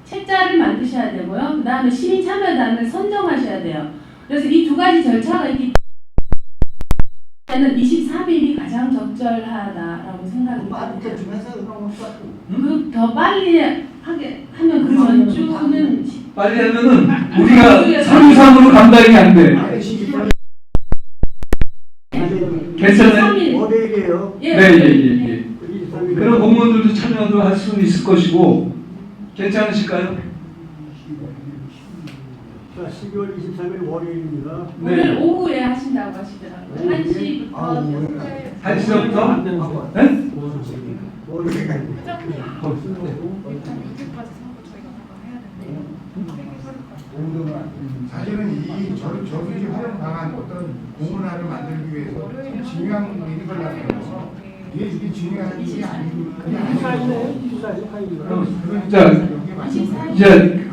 책자를 만드셔야 되고요. 그 다음에 시민참여단을 선정하셔야 돼요. 그래서 이 두 가지 절차가 있기 때문에 23일이 가장 적절하다라고 생각이 듭니다. 더 빨리 하게 하면 그 전주는 빨리 하면은 우리가 3.3으로 감당이 안 돼. 괜찮아요? 월요일이에요. 네. 그런 공무원들도 참여도 할 수 있을 것이고 괜찮으실까요? 자, 12월 23일 월요일입니다. 오늘 오후에 하신다고 하시더라고요. 1시부터 1시부터? 네? 사실은 이 저수지 활용 방안 어떤 공문화를 만들기 위해서 참 중요한 일이 걸려서 이게 중요한 일이 아니고 자, 이제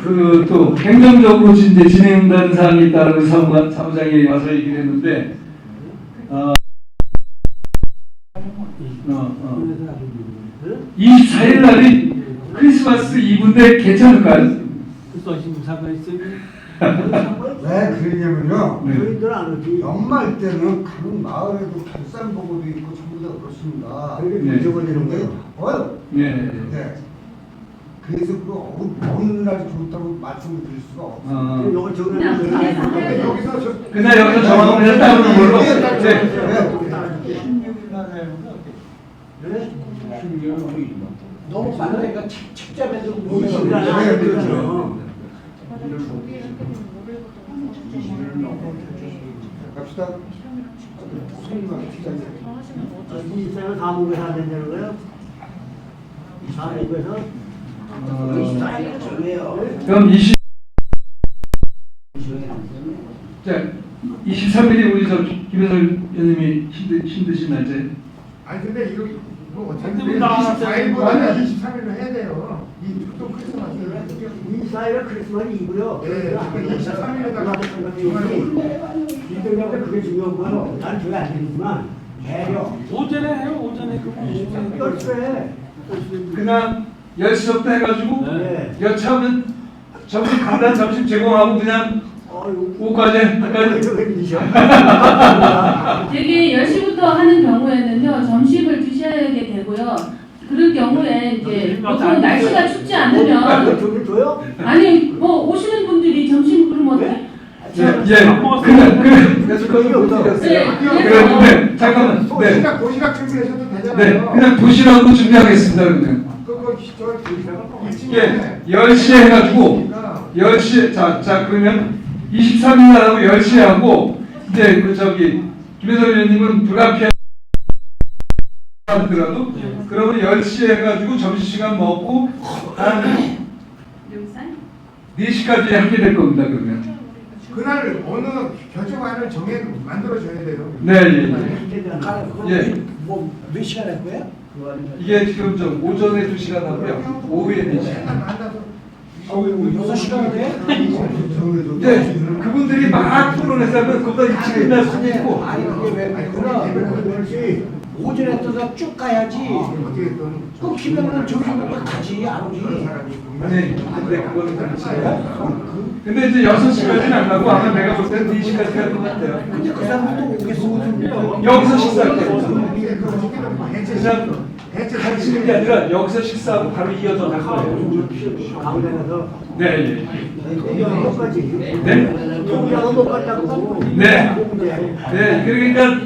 그 또 행정적으로 이제 진행된 사항이 있다라고 사무장이 와서 얘기를 했는데 24일 날이 크리스마스 이브인데 괜찮을까요? 왜 그러냐면요. 저희들 안 오지. 연말 때는 각 마을에도 결산 보고도 있고 전부 다 그렇습니다. 그게 잊어버리는 거예요. 네. 네. 그래서 그 어느 날이 좋다고 말씀을 드릴 수가 없어요. 이거 적으면 근데 여기서 그날 여기서 정하고 그냥 따르는 걸로. 너무 많으니까 책자 만들고 갑시다. 이 사람은 사무국에서 안 된다는 거예요? 사무국에서? 그럼 23일이 우리 저 김혜설 의원님이 힘드신 날짜예요? 아니 근데 이거 어차피 24일보다는 23일로 해야 돼요. 또 크리스마스. 24일은 크리스마스 이브요. 네, 23일에다가 이들한테 그게 중요한 거예요. 난 그게 안 되지만 배려. 오전에 해요. 오전에 열쇠. 그냥 10시부터 해가지고 네. 여차하면 점심 간단 점심 제공하고 그냥 오후까지 할까요? 되게 10시부터 하는 경우에는요, 점심을 드셔야게 되고요. 그럴 경우에 이제 보통 날씨가 춥지 않으면 저기 줘요? 아니 뭐 오시는 분들이 점심 그러면 그래서 그것을 못 드렸어요. 그런데 잠깐만. 도시락 준비하셔도 되잖아요. 네, 그냥 도시락으로 준비하겠습니다. 그러면. 예, 10시에 해가지고 10시에 자 그러면 23일 날 하고 10시에 하고 이제 그 저기 김혜선 의원님은 불가피하더라도 그러면 10시에 해가지고 점심시간 먹고 한 4시까지 하게 될 겁니다. 그러면. 그날 어느 결정안을 만들어줘야 돼요. 네. 몇 시간 할 거야? 이게 지금 좀 오전에 2시간 하고요. 오후에 4시간. 6시간 돼? 네, 그분들이 막 토론했다면 그보다 일찍 끝날 수도 있고. 아니 그게 왜 그러지? 오전에 떠서 쭉 가야지. 끊기면은 저기 막 가지 안 오지. 아니, 근데 그거는 그렇지. 근데 이제 6시까지는 안 가고 아마 내가 볼 때는 2시까지 갈 것 같아요. 근데 그 사람 또 오겠어. 여기서 식사할 거예요. 그냥 같이 게 아니라 여기서 식사하고 바로 이어서 갈 거예요. 가운데 가서. 네. 똑같이. 네? 종이랑은 못 갔다고. 네. 네, 그러니까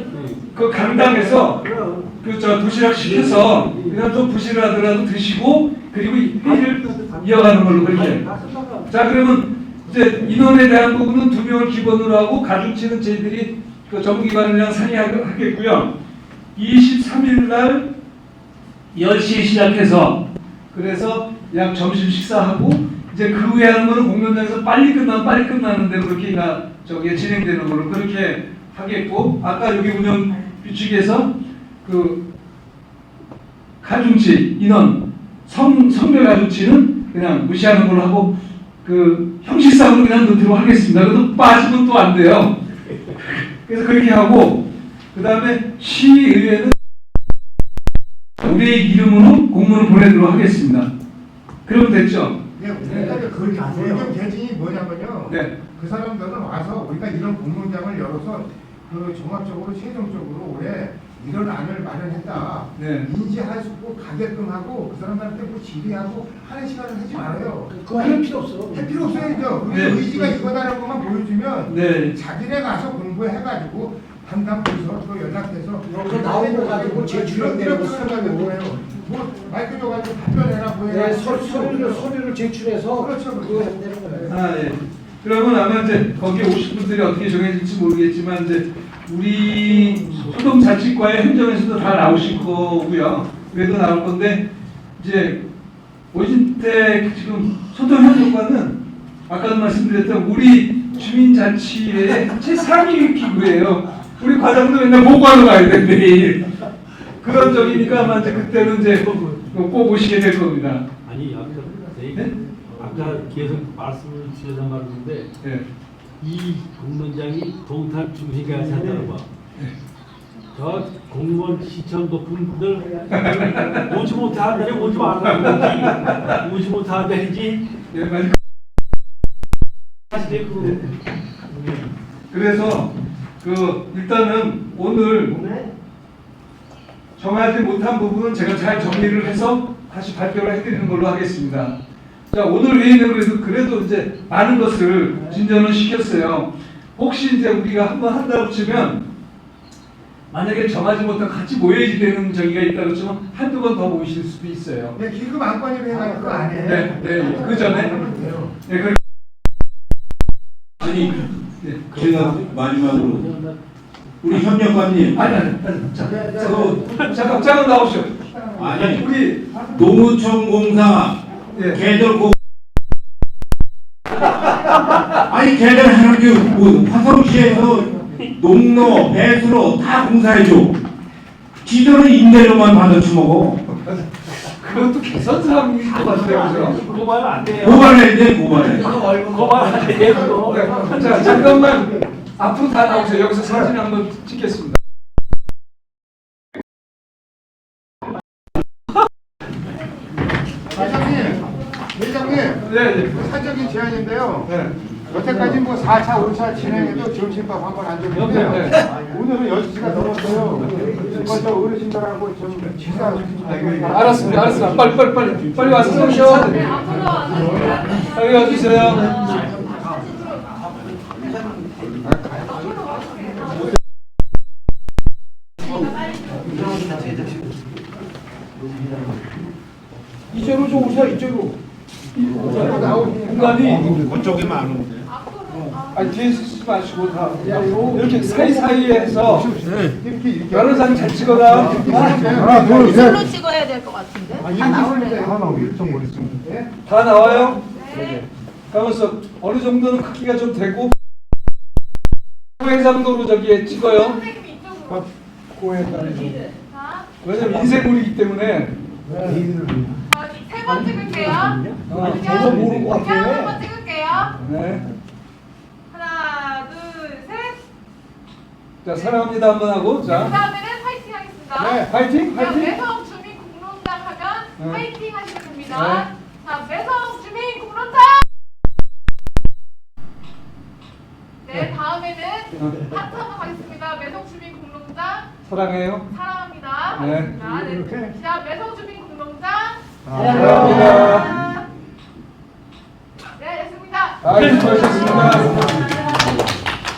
그 강당에서 그 저 도시락 시켜서 그냥 또 부실을 하더라도 드시고 그리고 회의를 이어가는 걸로 그렇게. 자 그러면 이제 인원에 대한 부분은 2명을 기본으로 하고 가중치는 저희들이 그 정부기관이랑 상의하겠고요. 23일 날 10시에 시작해서 그래서 약 점심 식사하고 이제 그 후에 하는 거는 공론장에서 빨리 끝나면 빨리 끝나는 대로 그렇게 저기 진행되는 걸로 그렇게 하겠고 아까 여기 운영 규칙에서 그 가중치 인원 성별 가중치는 그냥 무시하는 걸로 하고 그 형식상으로 그냥 넣도록 하겠습니다. 그래도 빠지면 또 안 돼요. 그래서 그렇게 하고 그 다음에 시의회는 우리의 이름으로 공문을 보내도록 하겠습니다. 그러면 됐죠? 그러니까 그 의견 개진이 뭐냐면요. 네. 그 사람들은 와서 우리가 이런 공론장을 열어서 그 종합적으로 최종적으로 올해 이런 안을 마련했다. 네. 인지하고 가게끔 하고 그 사람들한테 뭐 질의하고 하는 시간을 하지 말아요. 그거 할 필요 없어. 할 필요 없어야죠. 우리 네. 의지가 이거다라는 것만 보여주면 네. 자기네 가서 공부해가지고 담당 부서 또 연락돼서 여기서 나온 거 가지고 제출한다고 생각하는 거예요. 뭐 마이크 줘가지고 답변해라고 해요. 네, 서류를 제출해서 그렇죠. 그거 하면 되는 거예요. 아, 예. 그러면 아마 이제 거기에 오실 분들이 어떻게 정해질지 모르겠지만 이제 우리 소동자치과의 행정에서도 다 나오실 거고요. 그래도 나올 건데 이제 오신 때 지금 소동행정과는 아까도 말씀드렸던 우리 주민자치의 최상위 기구예요. 우리 과장도 맨날 보고하러 가야 돼 매일. 그런 적이니까 아마 이제 그때는 이제 꼭 오시게 될 겁니다. 아니 아까 아까 계속 말씀을 주셔서 말했는데 네. 이 공론장이 동탄 중심가에 산다는 거. 저 공무원 시청 높은 분들 오지 못하는데 오지 말라고 오지 못하는지 예, 맞아요. 그래서 그 일단은 오늘 정하지 못한 부분은 제가 잘 정리를 해서 다시 발표를 해드리는 걸로 하겠습니다. 자 오늘 회의는 그래도 이제 많은 것을 진전을 시켰어요. 혹시 이제 우리가 한번 한다고 치면 만약에 정하지 못한 같이 모여야지 되는 저기가 있다고 치면 한두 번 더 모이실 수도 있어요. 네, 기금 안건이로 해가지고 그 안에. 네, 네, 그 전에. 네, 그. 아니 네. 제가 마지막으로 우리 협력관님 아니, 잠깐 나오시오. 아니 우리 농어촌 공사 예. 개들 아니 개들 하는 게 뭐 화성시에서 농로 배수로 다 공사해줘. 지들은 임대료만 받아 주먹어. 그것도 개선 사항인 것 같아요, 그죠? 고발 안 돼요. 고발해야 돼 고발해. 고발 안 돼요. 네. 자 잠깐만 앞으로 다 나오세요. 여기서 사진 한번 찍겠습니다. 회장님, 네. 사적인 제안인데요. 네. 여태까지 뭐 4차, 5차 진행해도 점심밥 한 번 안 줬는데 오늘은 10시가 넘었어요. 이거 저 어르신들하고 좀 식사시키지 알았습니다. 빨리 와서 서시오. 네, 앞으로 와서 빨리 와주세요. 이쪽으로 좀 오세요. 이쪽으로. 공간이 그쪽이 많은데. 아니 뒤에 쓰지 마시고 다 이렇게 사이사이에 해서 변호사님 잘 찍어라. 하나, 둘, 셋. 술로 찍어야 될 것 같은데. 다 나오는데 하나 일정 모르겠습니다. 다 나와요? 가면서 어느 정도는 크기가 좀 되고 해상도로 저기에 찍어요. 선생님 이쪽으로. 자, 왜냐면 인쇄물이기 때문에. 세 번 찍을게요. 저도 모르는 것 같아요. 한번 찍을게요. 네. 하나, 둘, 셋. 자 사랑합니다 한번 하고 그 자 다음에는 파이팅 하겠습니다. 네, 파이팅 자, 파이팅. 매성 주민 공론장 하면 네. 파이팅 하시면 됩니다. 자, 매성 주민 공론장. 네, 다음에는 하트 한번 가겠습니다. 매성 주민 공론장 사랑해요. 사랑합니다. 네. 하겠습니다. 네. 자, 매성 주민 공론장 사랑합니다. 네, 됐습니다. 수고하셨습니다.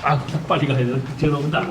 아 빨리 가야 돼. 죄송합니다.